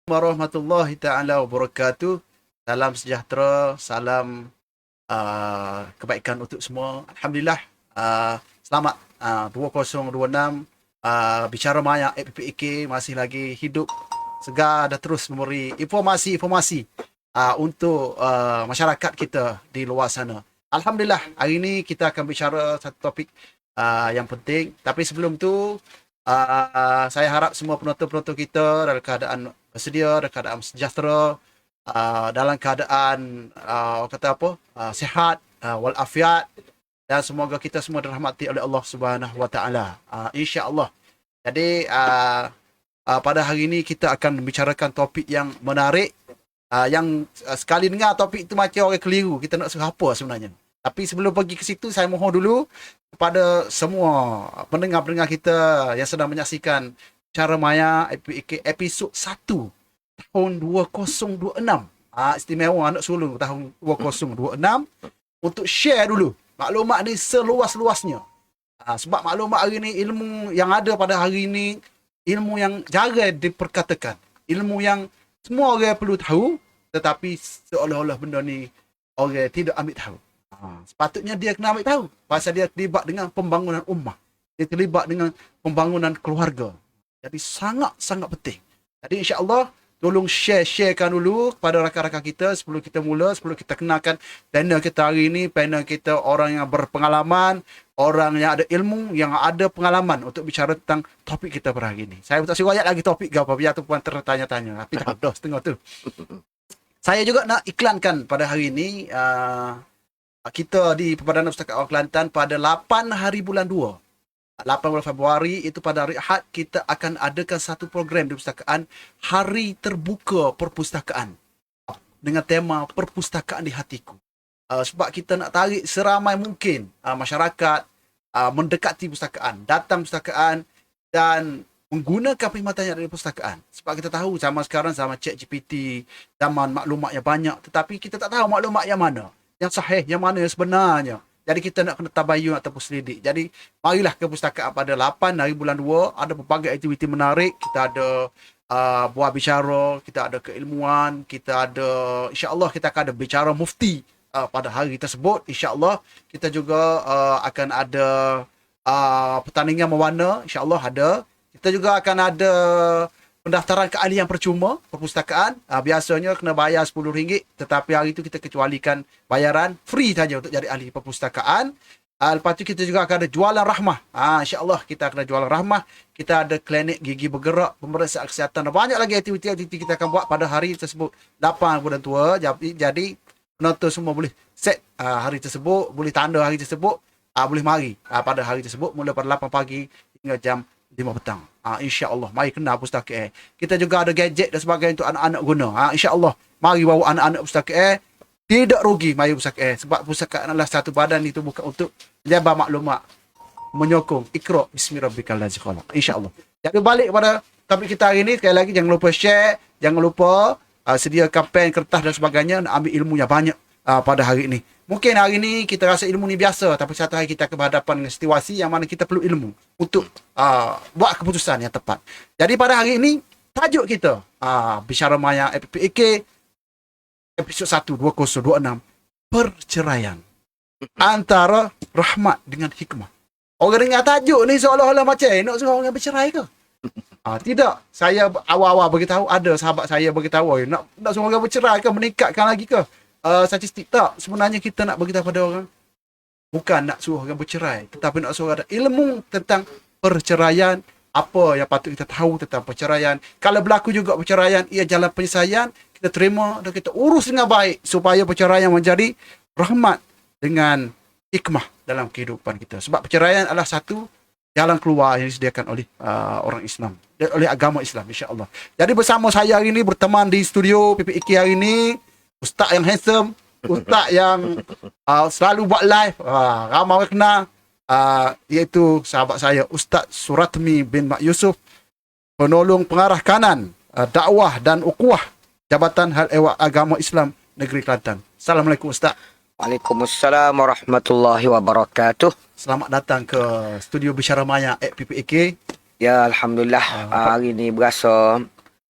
Warahmatullahi taala wabarakatuh. Salam sejahtera, salam kebaikan untuk semua. Alhamdulillah. Selamat 2026 Bicara Maya FPPK masih lagi hidup, segar dan terus memberi informasi-informasi untuk masyarakat kita di luar sana. Alhamdulillah, hari ini kita akan bicara satu topik yang penting. Tapi sebelum tu, saya harap semua penonton-penonton kita dalam keadaan bersedia, dalam keadaan sejahtera, dalam keadaan sihat walafiat, dan semoga kita semua dirahmati oleh Allah Subhanahu Wa Taala, insya-Allah. Jadi pada hari ini kita akan membicarakan topik yang menarik, yang sekali dengar topik itu macam orang keliru, kita nak suruh apa sebenarnya. Tapi sebelum pergi ke situ, saya mohon dulu kepada semua pendengar-pendengar kita yang sedang menyaksikan Bicara Maya episod 1 tahun 2026. Istimewa anak sulung tahun 2026 untuk share dulu maklumat ni seluas-luasnya. Sebab maklumat hari ni, ilmu yang ada pada hari ni, ilmu yang jarang diperkatakan, ilmu yang semua orang perlu tahu, tetapi seolah-olah benda ni orang tidak ambil tahu. Sepatutnya dia kena ambil tahu, pasal dia terlibat dengan pembangunan ummah, dia terlibat dengan pembangunan keluarga. Jadi sangat-sangat penting. Jadi insya-Allah tolong sharekan dulu kepada rakan-rakan kita sebelum kita mula, sebelum kita kenalkan panel kita hari ini. Panel kita orang yang berpengalaman, orang yang ada ilmu, yang ada pengalaman untuk bicara tentang topik kita pada hari ini. Saya tak suruh ayat lagi topik ke apa, biar tu puan tertanya-tanya. Tapi dah setengah tu. Saya juga nak iklankan pada hari ini, kita di Perbadanan Perpustakaan Kelantan pada 8 hari bulan 2, 8 bulan Februari, itu pada hari Ahad, kita akan adakan satu program di perpustakaan, Hari Terbuka Perpustakaan, dengan tema Perpustakaan di Hatiku. Sebab kita nak tarik seramai mungkin masyarakat mendekati perpustakaan, datang perpustakaan dan menggunakan perkhidmatan yang ada di perpustakaan. Sebab kita tahu zaman sekarang zaman ChatGPT, zaman maklumat yang banyak, tetapi kita tak tahu maklumat yang mana yang sahih, yang mana yang sebenarnya. Jadi kita nak kena tabayun ataupun selidik. Jadi marilah ke perpustakaan pada 8 hari bulan 2. Ada pelbagai aktiviti menarik. Kita ada buah bicara, kita ada keilmuan, kita ada, insya-Allah kita akan ada bicara mufti pada hari tersebut. InsyaAllah kita juga akan ada pertandingan mewarna, insyaAllah ada. Kita juga akan ada pendaftaran keahlian percuma perpustakaan. Biasanya kena bayar RM10, tetapi hari itu kita kecualikan bayaran free saja untuk jadi ahli perpustakaan. Lepas tu kita juga akan ada jualan rahmah. InsyaAllah kita akan ada jualan rahmah. Kita ada klinik gigi bergerak, pemeriksaan kesihatan, dan banyak lagi aktiviti-aktiviti kita akan buat pada hari tersebut, 8 bulan tua. Jadi penonton semua boleh set hari tersebut, boleh tanda hari tersebut, boleh mari pada hari tersebut mula pada 8 pagi hingga jam 5 petang. InsyaAllah mari kenal Pustaka Air. Kita juga ada gadget dan sebagainya untuk anak-anak guna. InsyaAllah mari bawa anak-anak Pustaka Air. Tidak rugi mari Pustaka Air, sebab pustaka adalah satu badan itu bukan untuk menyebar maklumat, menyokong Iqra bismi rabbikal ladzi khalaq. InsyaAllah. Jadi balik kepada topik kita hari ini, sekali lagi jangan lupa share, jangan lupa sediakan pen, kertas dan sebagainya, nak ambil ilmu yang banyak pada hari ini. Mungkin hari ini kita rasa ilmu ni biasa, tapi satu hari kita akan berhadapan dengan situasi yang mana kita perlu ilmu untuk buat keputusan yang tepat. Jadi pada hari ini, tajuk kita Bicara Maya FPPK episod 1 2026, perceraian antara rahmat dengan hikmah. Orang dengar tajuk ni seolah-olah macam nak suruh orang bercerai ke? Tidak. Saya awal-awal beritahu, ada sahabat saya beritahu, nak suruh orang bercerai ke, meningkatkan lagi ke statistik? Tak. Sebenarnya kita nak beritahu pada orang, bukan nak suruh orang bercerai, tetapi nak suruh ada ilmu tentang perceraian, apa yang patut kita tahu tentang perceraian. Kalau berlaku juga perceraian, ia jalan penyelesaian, kita terima dan kita urus dengan baik supaya perceraian menjadi rahmat dengan hikmah dalam kehidupan kita. Sebab perceraian adalah satu jalan keluar yang disediakan oleh orang Islam, oleh agama Islam, insya-Allah. Jadi bersama saya hari ini, berteman di studio PPIK hari ini, ustaz yang handsome, ustaz yang selalu buat live, ramai orang kenal, iaitu sahabat saya Ustaz Suratmi bin Mak Yusof, penolong pengarah kanan dakwah dan ukhuwah Jabatan Hal Ehwal Agama Islam Negeri Kelantan. Assalamualaikum Ustaz. Waalaikumsalam warahmatullahi wabarakatuh. Selamat datang ke studio Bicara Maya PPAK. Ya, alhamdulillah. Hari ni berasa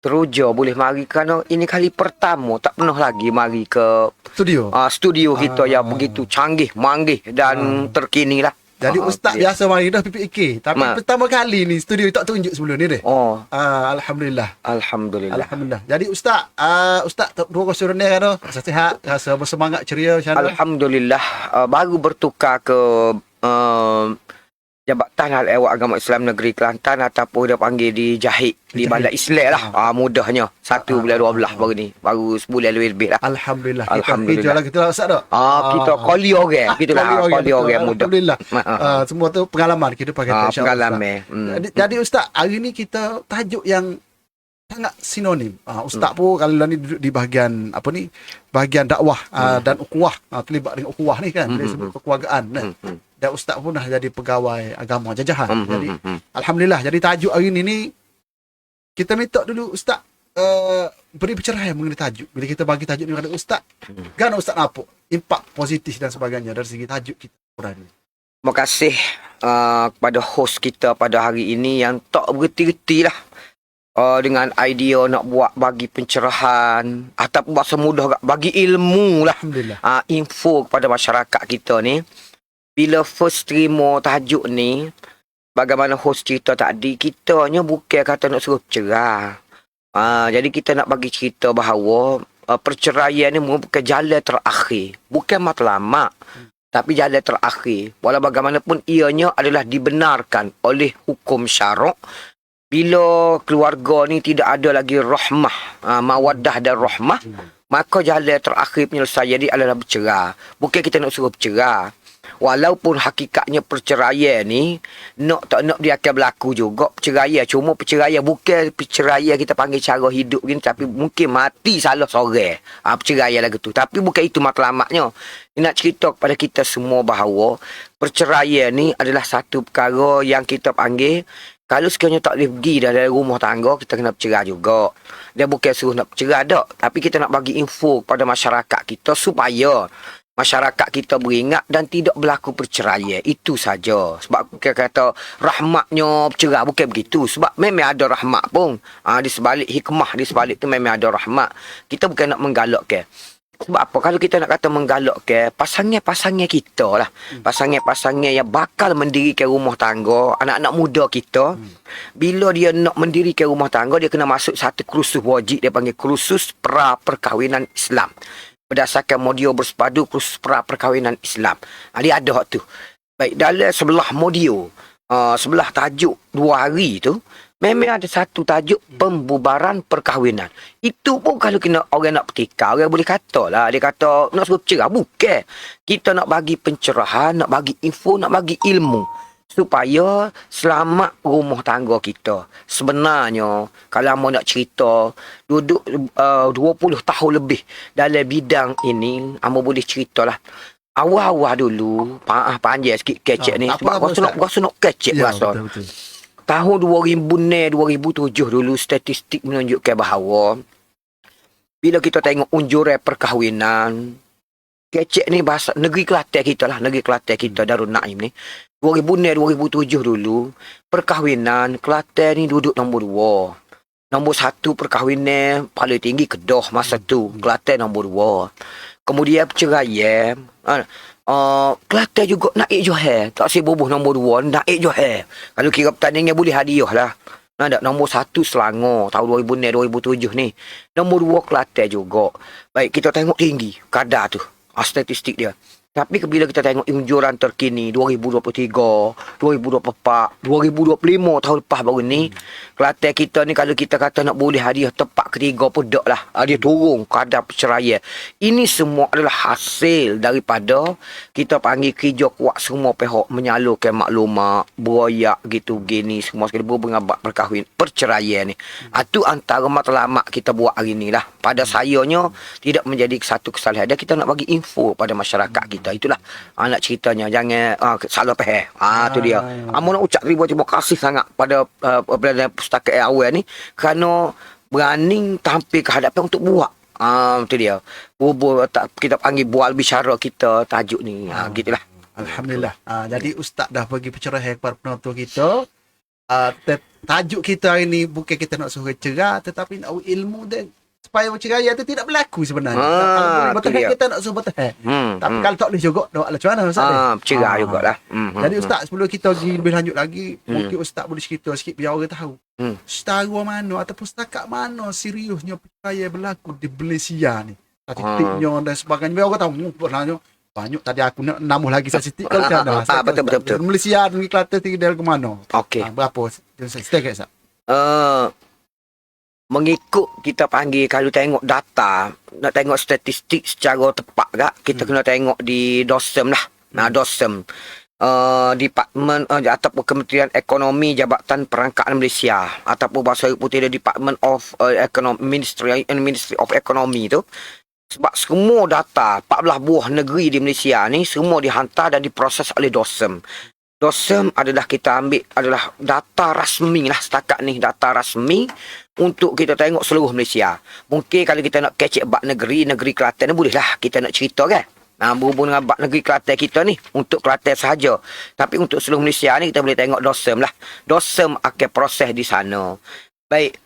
teruja boleh mari kerana ini kali pertama tak pernah lagi mari ke Studio. studio kita yang begitu canggih, manggih dan terkini lah. Jadi ustaz dia. biasa mari dah PPK. Tapi pertama kali ni studio tak tunjuk sebelum ni deh. Oh, Alhamdulillah. alhamdulillah. Alhamdulillah. Jadi ustaz, ustaz dua kosong ni kan, rasa sihat, rasa bersemangat ceria macam mana? Alhamdulillah, baru bertukar ke Jabatan Hal Ehwal Agama Islam Negeri Kelantan ataupun dia panggil di Jahit di Balai Islam lah. Mudahnya 1 bulan 12 baru ni. Baru sebulan lebih lah. Alhamdulillah. Alhamdulillah. Kita lah ustaz dah. Kita koli orang. Gitulah koli orang mudah. Alhamdulillah. Semua tu pengalaman kita pakai pengalaman. Jadi ustaz, hari ni kita tajuk yang sangat sinonim. Ustaz pun kalau ni duduk di bahagian apa ni? Bahagian dakwah dan ukhuwah. Terlibat dengan ukhuwah ni kan. Dia sebut kekeluargaan kan. Dan ustaz pun dah jadi pegawai agama jajahan. Jadi alhamdulillah. Jadi tajuk hari ni kita minta dulu ustaz beri pencerahan mengenai tajuk. Bila kita bagi tajuk ni kepada ustaz, kan ustaz nampak impak positif dan sebagainya dari segi tajuk kita ni. Terima kasih kepada host kita pada hari ini yang tak berhenti-henti lah dengan idea nak buat bagi pencerahan ataupun bahasa mudah bagi ilmu lah. Alhamdulillah. Info kepada masyarakat kita ni. Bila first terima tajuk ni, bagaimana host cerita tadi, kitanya bukan kata nak suruh cerah. Jadi kita nak bagi cerita bahawa perceraian ni merupakan jalan terakhir. Bukan matlamat, tapi jalan terakhir. Walau bagaimanapun ianya adalah dibenarkan oleh hukum syarak. Bila keluarga ni tidak ada lagi rahmah, mawaddah dan rahmah, maka jalan terakhir penyelesaian dia adalah bercerai. Bukan kita nak suruh bercerai. Walaupun hakikatnya perceraian ni tak nak dia akan berlaku juga perceraian. Cuma perceraian bukan perceraian kita panggil cara hidup ni, tapi mungkin mati salah seorang. Perceraian lagu tu. Tapi bukan itu matlamatnya. Nak cerita kepada kita semua bahawa perceraian ni adalah satu perkara yang kita panggil, kalau sekiranya tak boleh pergi dari rumah tangga, kita kena bercerai juga. Dia bukan suruh nak bercerai tak. Tapi kita nak bagi info kepada masyarakat kita supaya masyarakat kita beringat dan tidak berlaku perceraian. Itu saja. Sebab kita kata rahmatnya bercerai, bukan begitu. Sebab memang ada rahmat pun. Di sebalik hikmah, di sebalik tu memang ada rahmat. Kita bukan nak menggalakkan. Sebab apa? Kalau kita nak kata menggalakkan, pasangan-pasangan kita lah. Pasangan-pasangan yang bakal mendirikan rumah tangga, anak-anak muda kita, bila dia nak mendirikan rumah tangga, dia kena masuk satu kursus wajib. Dia panggil kursus pra-perkahwinan Islam. Berdasarkan modul bersepadu kursus pra-perkahwinan Islam. Dia ada hak tu. Baik, dalam sebelah modul, sebelah tajuk 2 hari tu, memang ada satu tajuk pembubaran perkahwinan. Itu pun kalau kena orang nak pertikar, orang boleh kata lah. Dia kata nak suruh cerah. Bukan. Kita nak bagi pencerahan, nak bagi info, nak bagi ilmu. Supaya selamat rumah tangga kita. Sebenarnya, kalau Amo nak cerita, duduk 20 tahun lebih dalam bidang ini, Amo boleh ceritalah. Awal-awal dulu, panjang sikit kecek ni. Sebab rasa nak kecek rasa. Betul. Tahun 2006-2007 dulu, statistik menunjukkan bahawa bila kita tengok unjuran perkahwinan, kecek ni bahasa negeri Kelantan kita lah, negeri Kelantan kita Darul Naim ni. 2006-2007 dulu, perkahwinan Kelantan ni duduk nombor 2. Nombor 1 perkahwinan paling tinggi Kedah masa tu. Kelantan nombor 2. Kemudian perceraian, Kelantan juga naik Johor. Tak si bubuh nombor 2, naik Johor. Kalau kira pertandingan boleh hadiah lah. Ada nombor 1 Selangor tahun 2006-2007 ni. Nombor 2 Kelantan juga. Baik, kita tengok tinggi kadar tu. Statistik dia. Tapi bila kita tengok unjuran terkini 2023, 2024, 2025 tahun lepas baru ni, Kelantan kita ni kalau kita kata nak boleh hadiah tempat ketiga pun tak lah. Dia turun kadar perceraian. Ini semua adalah hasil daripada kita panggil kerja kuat semua pihak menyalurkan maklumat, beroyak gitu gini semua sekali berbengabat perceraian ni. Itu antara matlamat kita buat hari ni lah. Pada sayanya tidak menjadi satu kesalahan. Dan kita nak bagi info pada masyarakat kita. Itulah nak ceritanya. Jangan salah faham. Tu dia. Amo nak ucap terima kasih sangat pada pustaka awal ni kerana berani tampil ke hadapan untuk buat. Itu dia. Kita panggil bual bicara kita tajuk ni. Gitulah. Alhamdulillah. Jadi ustaz dah bagi pencerahan kepada penonton kita. tajuk kita hari ni bukan kita nak suruh cerah, tetapi nak ilmu dan supaya berceraya tu tidak berlaku sebenarnya. Kalau boleh tu bertahan, dia. kita nak suruh bertahan. Tapi kalau tak boleh juga, nak macam mana Ustaz? Cerah jugalah. Jadi Ustaz, sebelum kita pergi lebih lanjut lagi, mungkin Ustaz boleh cerita sikit biar orang tahu. Setara mana ataupun setakat mana seriusnya perceraian berlaku di Malaysia ni. Statistiknya dan sebagainya. Biar orang tahu, banyak tadi aku nak nambah lagi statistik kalau tak ada. Betul. Malaysia dengan Kelantan tinggal ke mana? Okey. Berapa? Setakat Ustaz? Mengikut kita panggil, kalau tengok data, nak tengok statistik secara tepat tak, kita kena tengok di DOSM lah. DOSM. Department ataupun Kementerian Ekonomi Jabatan Perangkaan Malaysia, ataupun bahasa putih dia Department of Ministry of Economy tu. Sebab semua data 14 buah negeri di Malaysia ni semua dihantar dan diproses oleh DOSM. DOSM adalah kita ambil adalah data rasmi lah setakat ni, data rasmi untuk kita tengok seluruh Malaysia. Mungkin kalau kita nak kecek bab negeri Kelantan ni bolehlah kita nak cerita kan. Berhubung dengan bab negeri Kelantan kita ni untuk Kelantan sahaja. Tapi untuk seluruh Malaysia ni kita boleh tengok DOSM lah. DOSM akan proses di sana. Baik.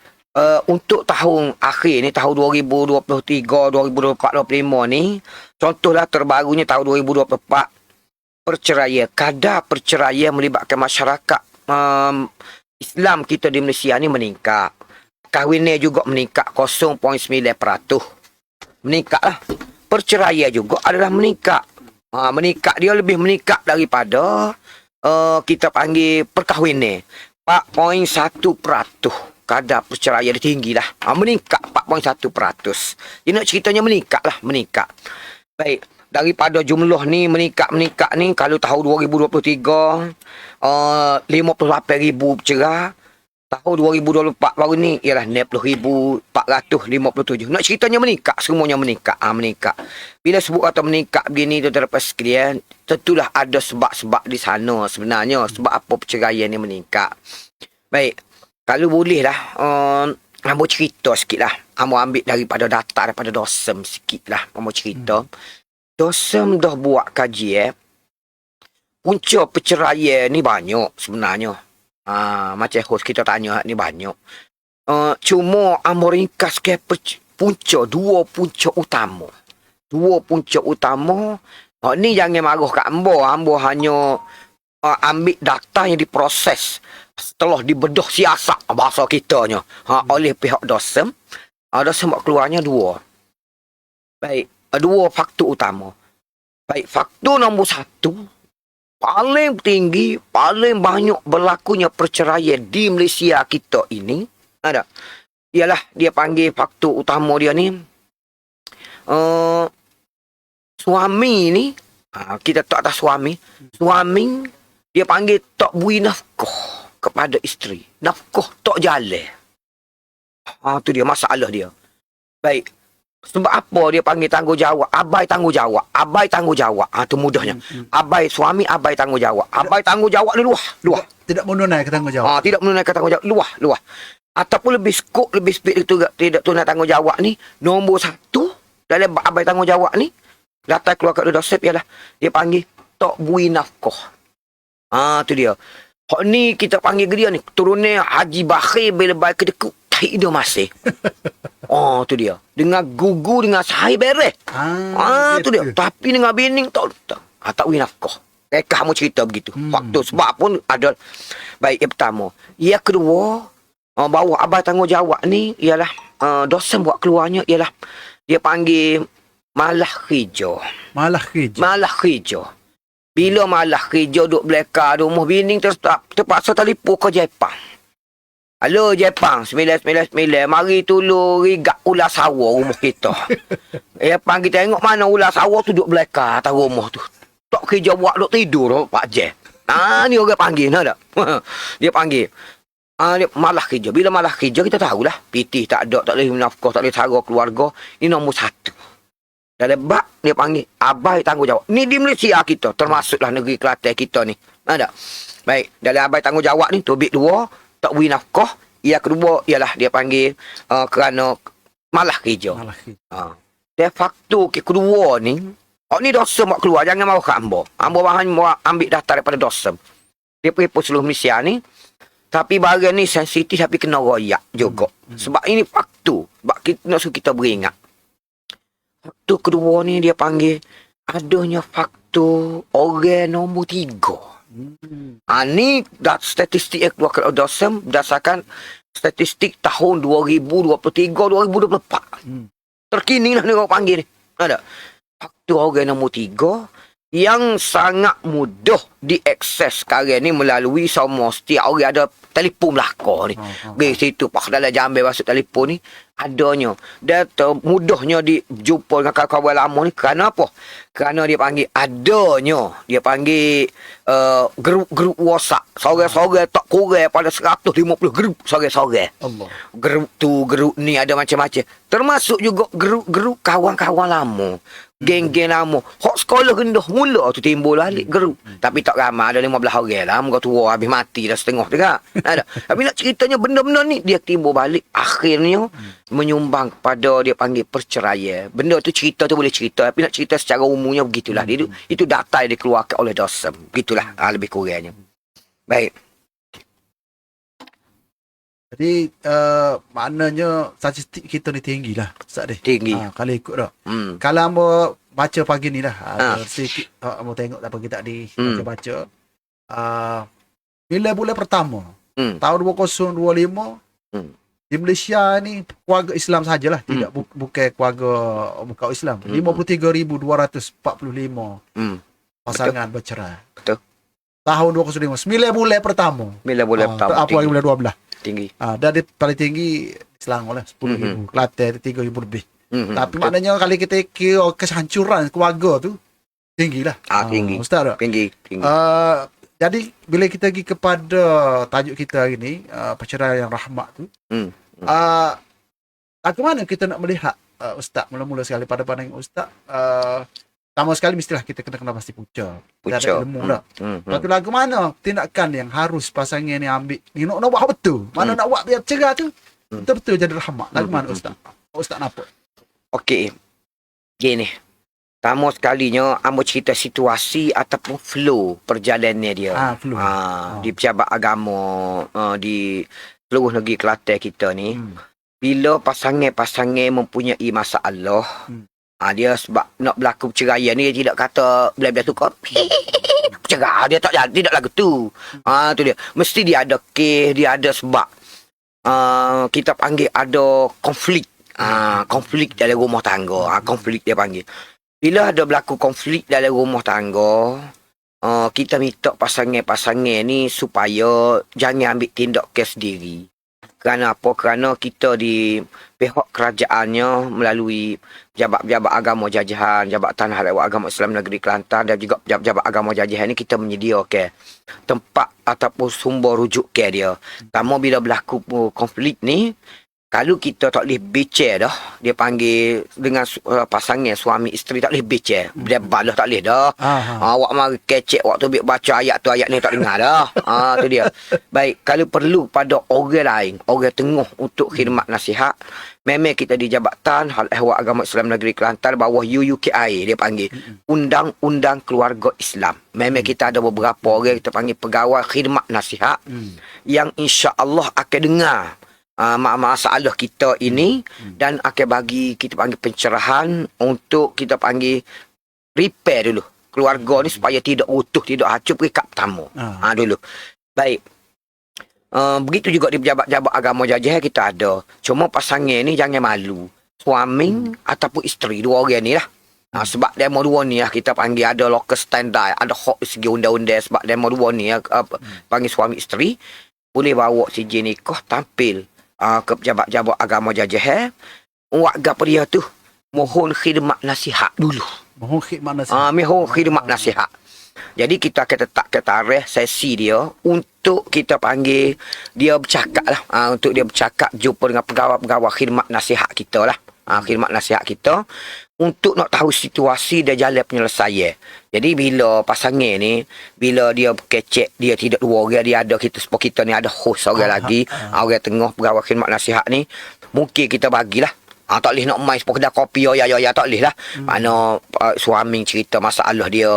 Untuk tahun akhir ni, tahun 2023, 2024, 2025 ni, contohlah terbarunya tahun 2024, kadar perceraian melibatkan masyarakat Islam kita di Malaysia ni meningkat. Kahwinnya juga meningkat 0.9%. Meningkat lah. Perceraian juga adalah meningkat. Meningkat, dia lebih meningkat daripada kita panggil perkahwinan. 4.1%. Kadar perceraian dia tinggi lah. Meningkat 4.1%. Dia nak ceritanya meningkat lah. Meningkat. Baik. Daripada jumlah ni meningkat ni, kalau tahun 2023, 58,000 bercerai. Tahun 2024 baru ni ialah 60,457. Nak ceritanya meningkat. Semuanya meningkat. Meningkat. Bila sebut kata meningkat begini, tuan-tuan sekalian, tentulah ada sebab-sebab di sana sebenarnya. Sebab apa perceraian ni meningkat. Baik. Kalau boleh lah, Ambo cerita sikit lah. Ambo ambil daripada data, daripada DOSM sikit lah. Ambo cerita. DOSM dah buat kajian. Punca perceraian ni banyak sebenarnya. Macam host kita tanya ni banyak. Cuma Ambo ringkaskan dua punca utama. Ni jangan marah kat Ambo. Ambo hanya ambil data yang diproses setelah dibedah siasat bahasa kitanya oleh pihak DOSM. DOSM buat keluarnya dua. Baik, dua faktor utama. Baik, faktor nombor 1, paling tinggi, paling banyak berlakunya perceraian di Malaysia kita ini ada. Ialah dia panggil faktor utama dia ni suami ni, kita tak tahu suami dia panggil tak beri nafkah kepada isteri. Nafkah tak jalan. Tu dia masalah dia. Baik. Sebab apa dia panggil tanggungjawab? Abai tanggungjawab. Tu mudahnya. Suami abai tanggungjawab. Abai tanggungjawab ni luah. Tidak menunaikan tanggungjawab. Tidak menunaikan tanggungjawab. Luah. Ataupun lebih skop, lebih speed itu tidak tunai tanggungjawab ni. Nombor 1 dalam abai tanggungjawab ni, data keluar kat DOSM ialah dia panggil tak beri nafkah. Tu dia. Hak ni kita panggil dia ni turunnya Haji Bakhir bila baik kedekut tak dia masih. Tu dia. Dengan gugu dengan sahih beres. Tu dia. Tapi dengan bening tak beri nafkah. Kamu cerita begitu. Faktor sebab pun ada. Baik, yang pertama. Yang kedua, bawah abai tanggungjawab ni ialah DOSM buat keluarnya ialah dia panggil malah kerja. Bila malah kerja duduk belakang rumah bini terpaksa telefon ke Jepang. Halo Jepang 999, mari tolong rigak ular sawah rumah kita. Jepang kita tengok mana ular sawah tu duduk belakang atas rumah tu. Tak kerja buat duduk tidur Pak Jep. Ni orang panggil nak tak? Dia panggil. Dia malah kerja. Bila malah kerja kita tahulah. Pitih tak ada, tak boleh nafkah, tak boleh cara keluarga. Ini nombor 1. Dalam bab dia panggil abai tanggungjawab. Ni di Malaysia kita, termasuklah negeri Kelantan kita ni. Ada. Baik, dalam abai tanggungjawab ni tobik 2, tak beri nafkah. Yang kedua ialah dia panggil kerana malah kerja. Dan faktor kedua ni, ni DOSM buat keluar, jangan mahu kat Ambo. Ambo bahan ambil data daripada DOSM. Dia pergi seluruh Malaysia ni. Tapi barang ni sensitif tapi kena royak juga. Sebab ini faktor. Sebab kita nak suruh kita beringat. Faktor kedua ni dia panggil adanya faktor orang nombor 3. Ni statistik yang keluar oleh DOSM berdasarkan statistik tahun 2023-2024. Terkini lah ni orang panggil ni. Ada. Faktor orang nombor 3 yang sangat mudah diakses sekarang ni melalui semua setiap orang ada telefon belakang ni. Di situ pak dalam jambil masuk telefon ni adanya. Dan mudahnya dijumpa dengan kawan-kawan lama ni kerana apa? Kerana dia panggil adanya. Dia panggil grup WhatsApp. Sorang-sorang tak kurang pada 150 grup sorang-sorang. Allah. Grup tu, grup ni ada macam-macam. Termasuk juga grup kawan-kawan lama. Geng-geng lama. Hak sekolah rendah mula tu timbul balik grup. Tapi tak ramai, ada 15 orang lah. Muka tua habis mati dah setengah juga. Ada. Tapi nak ceritanya benda-benda ni dia timbul balik akhirnya menyumbang kepada dia panggil perceraian. Benda tu cerita tu boleh cerita tapi nak cerita secara umumnya begitulah. Itu data yang dikeluarkan oleh DOSM. Begitulah lebih kurangnya. Baik. Jadi maknanya statistik kita ni tinggi lah Ustaz deh. Tinggi. Kalau ikut dah. Kalau hamba baca pagi ni lah. Sedikit hamba tengok apa kita tadi baca-baca. Bila bulan pertama tahun 2025 di Malaysia ni keluarga Islam sajalah, tidak bukan keluarga bukan Islam. 53,245 pasangan bercerai. Betul. Tahun 2025 9 bulan pertama. 9 bulan pertama. Apa lagi bulan 12. Tinggi. Dan dia paling tinggi Selangor lah 10,000. Kelantan 3,000 lebih. Tapi maknanya kalau kita kira kehancuran keluarga tu tinggi lah. Tinggi. Ustaz tak? Tinggi. Jadi bila kita pergi kepada tajuk kita hari ni, perceraian yang rahmat tu, bagaimana kita nak melihat Ustaz, mula-mula sekali pada pandangan Ustaz, pertama sekali mestilah kita kena pasti puca. Kita ada ilmu dah. Lepas tu lagu mana tindakan yang harus pasangan ni ambil. Ni nak buat betul. Mana nak buat biar cerah tu betul-betul jadi rahmat. Lagu mana Ustaz? Ustaz nampak? Okey. Gini. Pertama sekalinya, ambo cerita situasi ataupun flow perjalanan dia. Flow. Di pejabat agama di seluruh negeri Kelantan kita ni. Bila pasangan-pasangan mempunyai masalah, dia sebab nak berlaku perceraian ni, dia tidak kata bila-bila tukar perceraian, dia tidak lagu tu. Tu dia. Mesti dia ada kes, dia ada sebab. Kita panggil ada konflik. Konflik dalam rumah tangga. Konflik dia panggil. Bila ada berlaku konflik dalam rumah tangga, kita minta pasangan-pasangan ni supaya jangan ambil tindakan sendiri. Kerana apa? Kerana kita di pihak kerajaannya melalui pejabat-pejabat agama jajahan, Jabatan Hal Ehwal Agama Islam Negeri Kelantan dan juga pejabat-pejabat agama jajahan ni kita menyediakan tempat ataupun sumber rujuk ke dia. Pertama bila berlaku konflik ni, kalau kita tak boleh bicara dah, dia panggil dengan pasangan suami isteri tak boleh bicara. Dia balas tak boleh dah. Awak mari kecek waktu baca ayat tu, ayat ni tak dengar dah. Tu dia. Baik, kalau perlu pada orang lain, orang tengah untuk khidmat nasihat, memang kita di Jabatan Hal Ehwal Agama Islam Negeri Kelantan bawah UUKI dia panggil Undang-Undang Keluarga Islam. Memang kita ada beberapa orang kita panggil pegawai khidmat nasihat yang insya-Allah akan dengar masalah kita ini dan akan bagi kita panggil pencerahan untuk kita panggil repair dulu keluarga ni supaya tidak utuh, tidak hancur peringkat pertama. Dulu. Baik. Begitu juga di pejabat-pejabat agama jajah kita ada. Cuma pasangan ni jangan malu. Suami ataupun isteri, dua orang ni lah. Sebab demo dua ni lah kita panggil ada local standard, ada hak segi undang-undang. Sebab demo dua ni panggil suami isteri boleh bawa sijil nikah tampil ke pejabat-pejabat agama jajah. Warga dia tu mohon khidmat nasihat dulu. Mohon khidmat nasihat. Mohon khidmat nasihat. Jadi kita akan tetapkan tarikh sesi dia untuk kita panggil dia bercakap lah. Untuk dia bercakap jumpa dengan pegawai-pegawai khidmat nasihat kita lah. Khidmat nasihat kita untuk nak tahu situasi dan jalan penyelesaian. Jadi bila pasangan ni, bila dia kecek, dia tidak dua orang, dia ada kita sebab kita ni ada host orang lagi, orang tengah pegawai khidmat nasihat ni, mungkin kita bagilah. Tak boleh nak main sebab kedai kopi, ya, tak boleh lah. Mana suami cerita masalah dia,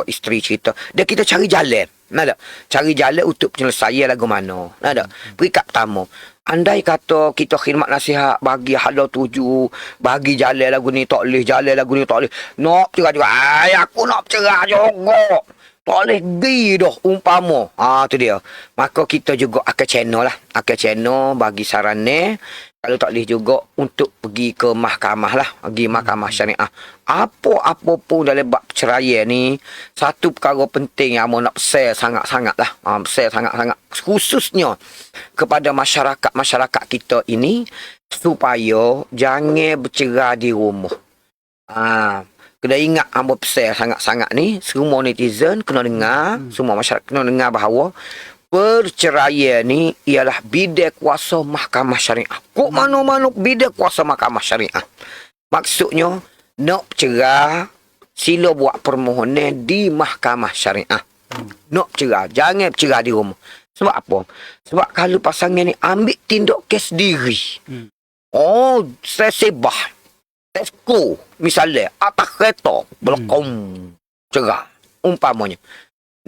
isteri cerita. Dan kita cari jalan. Nak tak? Cari jalan untuk penyelesaian lagu mana. Nak tak? Peringkat pertama. Andai kata kita khidmat nasihat bagi halau tuju, bagi jalan lagu ni tak boleh, jalan lagu ni tak boleh. Nak cerah juga. Aku nak cerah juga. Tak boleh pergi dah umpama. Tu dia. Maka kita juga akan channel lah. Akan channel bagi saran ni. Kalau tak boleh juga untuk pergi ke mahkamah lah. Pergi mahkamah syariah. Apa-apa pun dalam bab perceraian ni, satu perkara penting yang nak share sangat-sangat lah. Share sangat-sangat. Khususnya kepada masyarakat kita ini, supaya jangan bercerai di rumah. Kena ingat hamba pesan sangat-sangat ni, semua netizen kena dengar, semua masyarakat kena dengar bahawa perceraian ni ialah bidang kuasa mahkamah syariah. Kok mana-mana bidang kuasa mahkamah syariah. Maksudnya, nak bercerai, sila buat permohonan di mahkamah syariah. Nak bercerai, jangan bercerai di rumah. Sebab apa? Sebab kalau pasangan ni ambil tindakan sendiri. Saya sebah. Tesco, misalnya, atas kereta, belakang, cerai, umpamanya.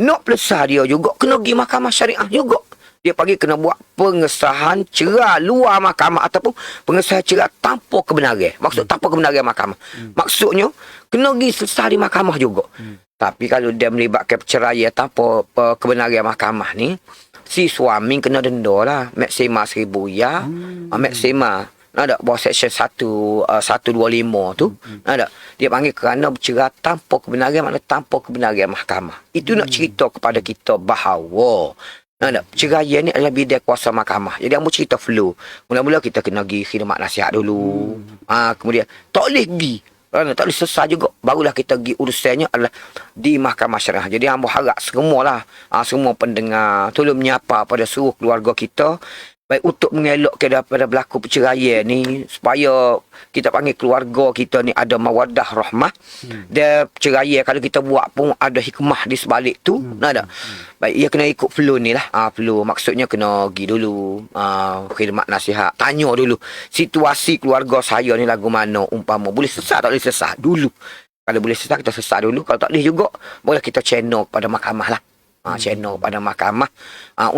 Nak pelesah dia juga, kena pergi mahkamah syariah juga. Dia pagi kena buat pengesahan cerai luar mahkamah ataupun pengesahan cerai tanpa kebenaran. Maksud tanpa kebenaran mahkamah. Maksudnya, kena pergi selesai di mahkamah juga. Tapi kalau dia melibatkan perceraian tanpa kebenaran mahkamah ni, si suami kena denda lah. Maksima RM1,000 ya. Maksima. Ada bawah section 125 tu. Ada dia panggil kerana bercerai tanpa kebenaran, makna tanpa kebenaran mahkamah. Itu nak cerita kepada kita bahawa perceraian ni adalah bidang kuasa mahkamah. Jadi ambo cerita flow. Mula-mula kita kena pergi khidmat nasihat dulu. Kemudian tak boleh pergi. Tak boleh selesai juga. Barulah kita pergi urusannya adalah di mahkamah syariah. Jadi ambo harap semualah, semua pendengar tolong menyapa pada seluruh keluarga kita. Baik untuk mengelakkan daripada berlaku perceraian ni, supaya kita panggil keluarga kita ni ada mawaddah rahmah. Dan perceraian kalau kita buat pun ada hikmah di sebalik tu. Baik, ia kena ikut flow ni lah. Flow maksudnya kena pergi dulu, khidmat nasihat, tanya dulu situasi keluarga saya ni lagu mana, umpama boleh selesai tak boleh selesai dulu. Kalau boleh selesai kita selesai dulu. Kalau tak boleh juga, boleh kita channel kepada mahkamah lah. Channel pada mahkamah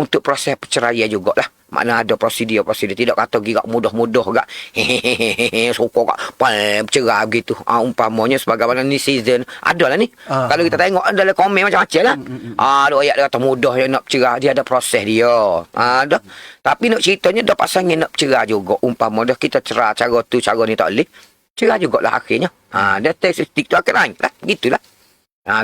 untuk proses perceraian jugalah. Makna ada prosedur. Tidak kata girak mudah-mudah gak. Sokong gak bercerai begitu. Umpamanya sebagaimana ni season adalah ni. Kalau kita tengok dalam komen macam-macam lah. Ada ayat dia kata mudah yang nak bercerai, dia ada proses dia. Dah. Tapi nak ceritanya dah pasangan nak bercerai juga. Umpama dah kita cerai cara tu cara ni tak boleh. Cerai jugalah akhirnya. Dia statistik tu akan naik lah. Gitulah.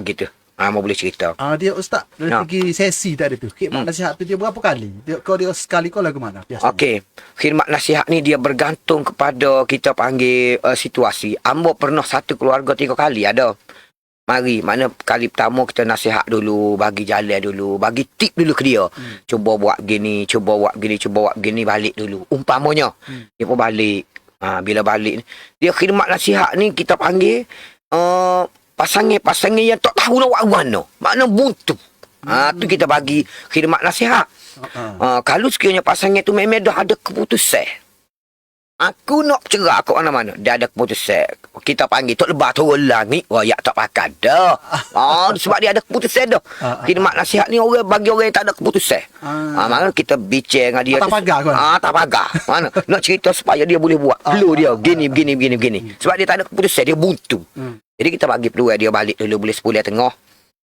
Gitu. Mau boleh cerita. Dia Ustaz, dari segi sesi tadi tu, khidmat nasihat tu dia berapa kali? Dia sekali kau lagu mana biasanya? Okey. Khidmat nasihat ni dia bergantung kepada kita panggil situasi. Ambo pernah satu keluarga 3 kali ada. Mari, mana kali pertama kita nasihat dulu, bagi jalan dulu, bagi tip dulu ke dia. Cuba buat gini, cuba buat gini, balik dulu. Umpamanya, dia pun balik. Bila balik ni, dia khidmat nasihat ni kita panggil pasangan-pasangan yang tak tahu nak buat mana. Makna buntu. Tu kita bagi khidmat nasihat. Kalau sekiranya pasangan tu memang dah ada keputusan. Aku nak bercerai kat mana-mana. Dia ada keputusan. Kita panggil tok lebar turun langit. Rakyat tak pakai dah. Sebab dia ada keputusan dah. Khidmat nasihat ni orang bagi orang yang tak ada keputusan. Maka kita bincang dengan dia. Tak pagar kan? Tak pagar. Mana? Nak cerita supaya dia boleh buat. Flow dia. Begini. Sebab dia tak ada keputusan. Dia buntu. Jadi kita bagi peluang dia balik dulu. Boleh 10 tengah.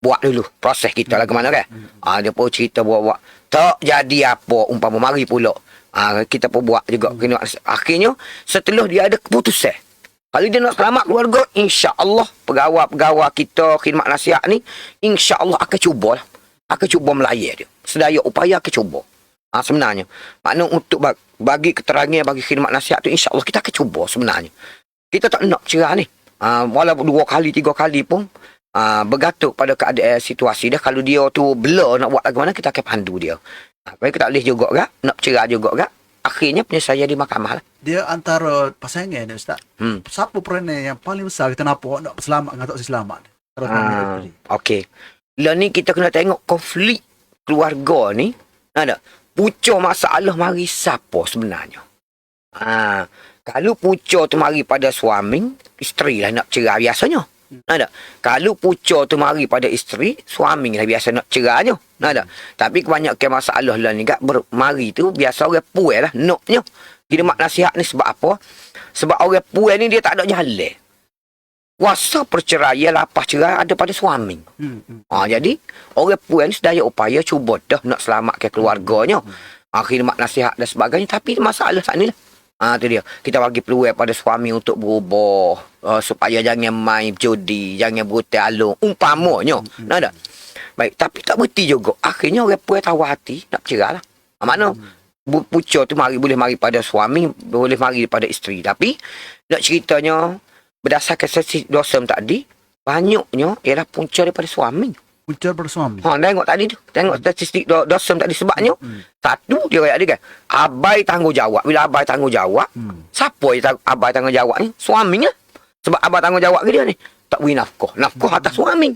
Buat dulu. Proses kita lah ke mana kan. Dia pun cerita buat. Tak jadi apa. Umpama mari pula. Kita pun buat juga. Akhirnya setelah dia ada keputusan, kalau dia nak selamat keluarga, insya-Allah pegawai kita khidmat nasihat ni insya-Allah akan cubalah. Akan cuba melayan dia. Sedaya upaya akan cuba. Sebenarnya. Makna untuk bagi keterangan bagi khidmat nasihat tu insya-Allah kita akan cuba sebenarnya. Kita tak nak cerai ni. Walaupun 2 kali 3 kali pun bergantung pada keadaan situasi dia. Kalau dia tu blur nak buat bagaimana, kita akan pandu dia. Baik, tak boleh juga kan? Nak bercerai juga kan? Akhirnya penyelesaian di mahkamah lah. Dia antara pasangan ni Ustaz. Siapa peranan yang paling besar kita nampak nak selamat dengan tak selamat? Okey. Lah ni kita kena tengok konflik keluarga ni. Ada pucuk masalah mari siapa sebenarnya? Kalau pucuk tu mari pada suami, isteri lah nak cerai biasanya. Ada. Kalau pucuk tu mari pada isteri, suami lah biasa nak cerahnya. Ada. Tapi kebanyakan masalah lah ni mari tu biasa orang puai lah naknya. Kita mak nasihat ni sebab apa? Sebab orang puai ni dia tak ada jalan. Kuasa perceraian lapah cerai ada pada suami. Jadi orang puan ni sedaya upaya cuba dah nak selamatkan keluarganya. Akhirnya mak nasihat dan sebagainya, tapi masalah saat ni lah. Tu dia. Kita bagi peluang pada suami untuk berubah supaya jangan main judi, jangan berhutang alung umpamanya. Ada. Baik, tapi tak berhenti juga. Akhirnya orang puan tahu hati nak bercerai lah. Mana pucuk tu boleh mari pada suami, boleh mari pada isteri. Tapi nak ceritanya berdasarkan sesi dosa tadi, banyaknya ialah punca daripada suami. Punca daripada suami. Tengok tadi tu. Tengok statistik dosa tadi. Sebabnya, satu, dia kata dia kan, abai tanggungjawab. Bila abai tanggungjawab, siapa yang abai tanggungjawab ni? Suaminya. Sebab abai tanggungjawab ke dia ni? Tak beri nafkah. Nafkah atas suami.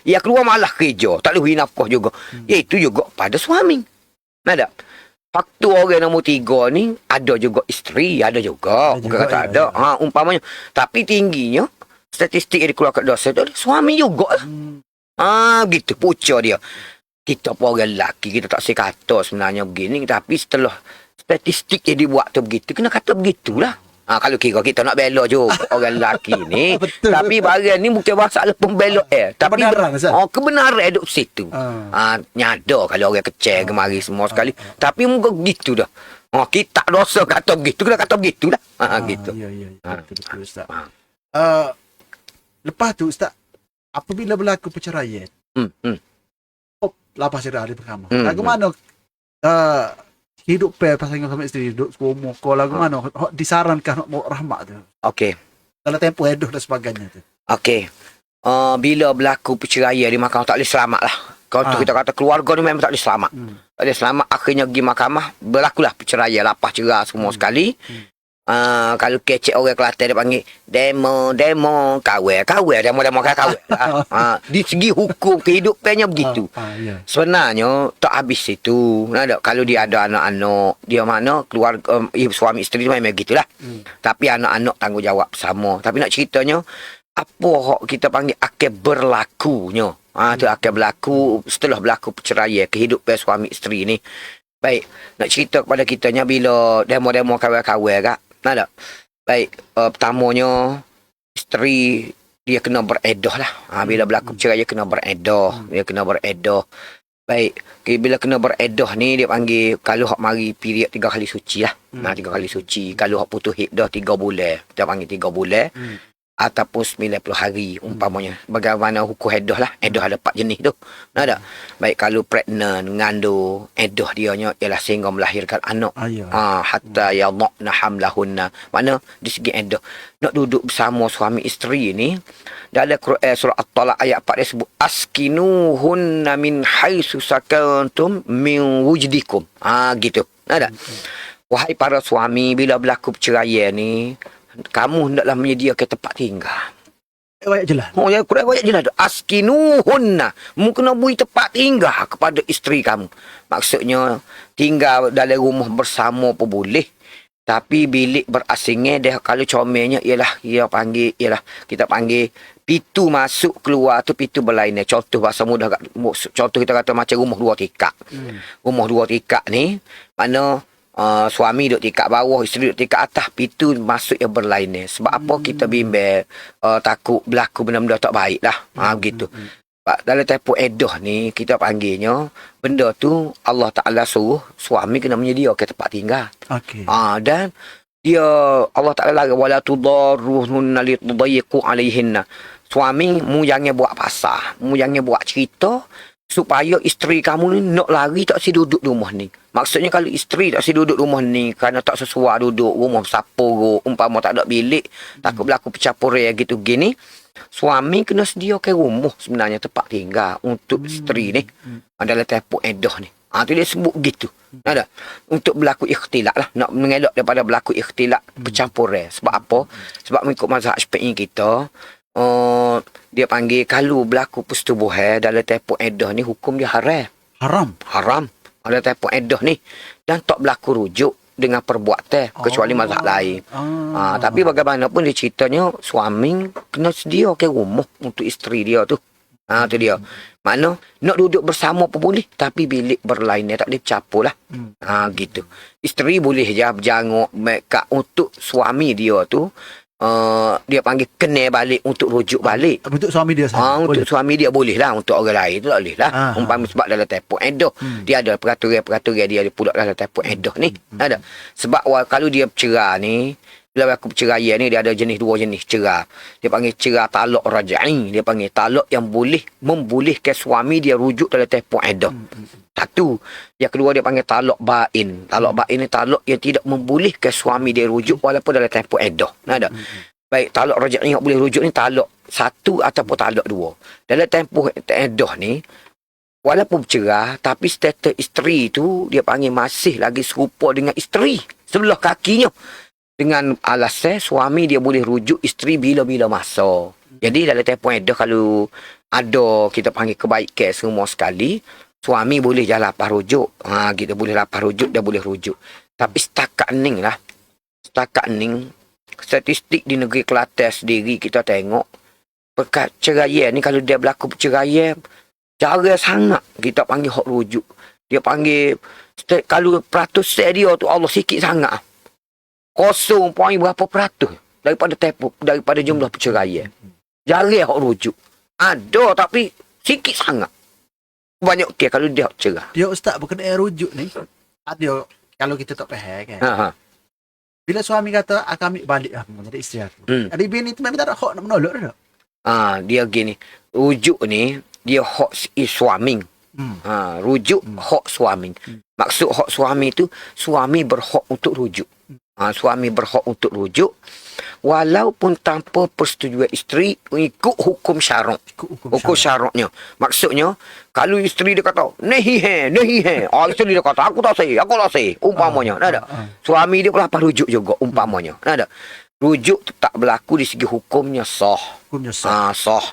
Ia keluar malah kerja. Tak boleh beri nafkah juga. Iaitu juga pada suami. Ada. Faktor orang nombor 3 ni ada juga isteri, ada juga. Bukan kata ada. Umpamanya. Tapi tingginya statistik yang dikeluarkan dosa tu suami juga lah. Gitu pucuk dia. Kita pun orang lelaki, kita tak sekata sebenarnya begini, tapi setelah statistik yang dibuat tu begitu, kena kata begitulah. Kalau kira kita nak bela juga orang lelaki ni. Betul. Tapi barang ni bukan masalah pembela tapi kebenaran duduk situ. Nyada kalau orang kecil kemari semua sekali. Tapi muka gitu dah. Kita dosa kata begitu, kena kata begitu dah. Gitu. Ya. Betul Ustaz. Lepas tu Ustaz, apabila berlaku perceraian, lepas cerai pertama, lagu mana hidup pasangan sama isteri, hidup semua kau lagu mana disarankan nak rahmat tu? Okey. Dalam tempoh edoh dan sebagainya tu. Okey. Bila berlaku perceraian di mahkamah tak boleh selamat lah. Kalau tu kita kata keluarga ni memang tak boleh selamat. Tak boleh selamat, akhirnya pergi mahkamah, berlakulah perceraian, lapah cerai semua sekali. Kalau kecek orang Kelantan dia panggil demo kawin demo kawin. Di segi hukum kehidupannya begitu. Sebenarnya tak habis itu. Kalau dia ada anak-anak, dia mana keluarga suami isteri memang begitulah. Tapi anak-anak tanggungjawab sama. Tapi nak ceritanya apa kita panggil akan berlakunya. Tu akan berlaku setelah berlaku perceraian kehidupan suami isteri ni. Baik, nak cerita kepada kitanya bila demo kawin-kawin kak. Tak? Baik, pertamanya isteri dia kena beredah lah. Bila berlaku perceraian kena beredah. Dia kena beredah. Baik, bila kena beredah ni dia panggil kalau hak mari period 3 kali suci lah. 3 kali suci. Kalau hak putus dah 3 bulan. Kita panggil 3 bulan. Ataupun 90 hari umpamanya. Bagaimana hukum edah lah. Edah ada 4 jenis tu. Tak? Baik, kalau pregnant, ngandung, edah dia ialah sehingga melahirkan anak. Hatta yadhna hamlahunna. Mana di segi edah. Nak duduk bersama suami isteri ni. Dalam Quran surah At-Talaq ayat 4 dia sebut. Askinuhunna min haitsu sakantum min wujdikum. Gitu. Tak? Wahai para suami, bila berlaku perceraian ni, kamu hendaklah menyediakan tempat tinggal. Ayat jelas. Quran ayat jelas tu. Askinuhunna. Mu kena beri tempat tinggal kepada isteri kamu. Maksudnya tinggal dalam rumah bersama pun boleh. Tapi bilik berasingnya dia kalau comelnya ialah kita panggil pintu masuk keluar tu pintu berlainan. Contoh bahasa mudah, contoh kita kata macam rumah 2 tingkat. Rumah 2 tingkat ni mana suami duduk tingkat bawah, isteri duduk tingkat atas, pintu masuk yang berlainan. Sebab apa kita bimbang takut berlaku benda-benda tak baik lah. Begitu. Dalam tempoh edah ni kita panggilnya benda tu Allah Ta'ala suruh suami kena menyediakan tempat tinggal. Dan dia Allah Ta'ala wala tudarruhunna litudayyiqu alaihinna. Suami mu jangan buat pasal, mu jangan buat cerita supaya isteri kamu ni nak lari tak si duduk rumah ni. Maksudnya kalau isteri tak si duduk rumah ni kerana tak sesuai duduk rumah sapur, umpama tak ada bilik, takut berlaku percapuran gitu gini, suami kena sediakan rumah sebenarnya tempat tinggal untuk isteri ni. Dalam tempoh edah ni. Tu dia sebut gitu. Ada. Untuk berlaku ikhtilat lah. Nak mengelak daripada berlaku ikhtilat percampuran. Sebab apa? Sebab mengikut mazhab Syafi'i kita, dia panggil kalau berlaku persetubuhan dalam tempoh edah ni hukum dia haram. Haram. Dalam tempoh edah ni. Dan tak berlaku rujuk. dengan perbuatan kecuali mazhab lain. Tapi bagaimanapun dia ceritanya suami kena sedia ke rumah untuk isteri dia tu. Tu dia. Makna nak duduk bersama pun boleh tapi bilik berlainan tak boleh bercampur lah. Gitu. Isteri boleh je berjanguk make untuk suami dia tu. Dia panggil kenal balik untuk rujuk balik. Untuk suami dia saja. Untuk suami dia boleh lah. Untuk orang lain tu tak boleh lah. Umpama sebab dalam tempoh edah. Dia ada peraturan-peraturan dia pula dalam tempoh edah ni. Ada. Sebab kalau dia bercerai ni, bila aku perceraian ni dia ada dua jenis cerai. Dia panggil cerai talak raj'i. Dia panggil talak yang boleh membolehkan suami dia rujuk dalam tempoh edah. Satu. Yang kedua dia panggil talak bain. Talak bain ni talak yang tidak membolehkan suami dia rujuk walaupun dalam tempoh edah. Ada. Baik, talak raj'i yang boleh rujuk ni talak satu ataupun talak dua. Dalam tempoh edah ni walaupun bercerai tapi status isteri tu dia panggil masih lagi serupa dengan isteri sebelah kakinya. Dengan alasan suami dia boleh rujuk isteri bila-bila masa. Jadi dalam tempoh edah kalau ada kita panggil kebaikan semua sekali, suami boleh je lapar rujuk. Kita boleh lapar rujuk, dia boleh rujuk. Tapi setakat ni lah. Setakat ni, statistik di negeri Kelantan sendiri kita tengok, perceraian ni kalau dia berlaku perceraian, jarang sangat kita panggil hak rujuk. Dia panggil, kalau peratus dia tu Allah sikit sangat. 0 point berapa peratus daripada jumlah perceraian. Jarang hak rujuk. Ada tapi sikit sangat. Banyak kalau dia cerai. Dia ustaz berkenaan rujuk ni. Ada kalau kita tak faham kan. Bila suami kata akan ambil balik jadi isteri aku. Ada bini tu memang tak ada hak nak menolak dah. Dia gini. Rujuk ni dia hak suami. Rujuk hak suami. Maksud hak suami tu suami berhak untuk rujuk. Suami berhak untuk rujuk walaupun tanpa persetujuan isteri ikut hukum syarak. Hukum syaraknya. Maksudnya kalau isteri dia kata nahi he. Isteri dia kata aku tak say. Umpamanya. Ada. Suami dia lapar rujuk juga umpamanya. Ada. Rujuk tu tak berlaku di segi hukumnya sah. Sah.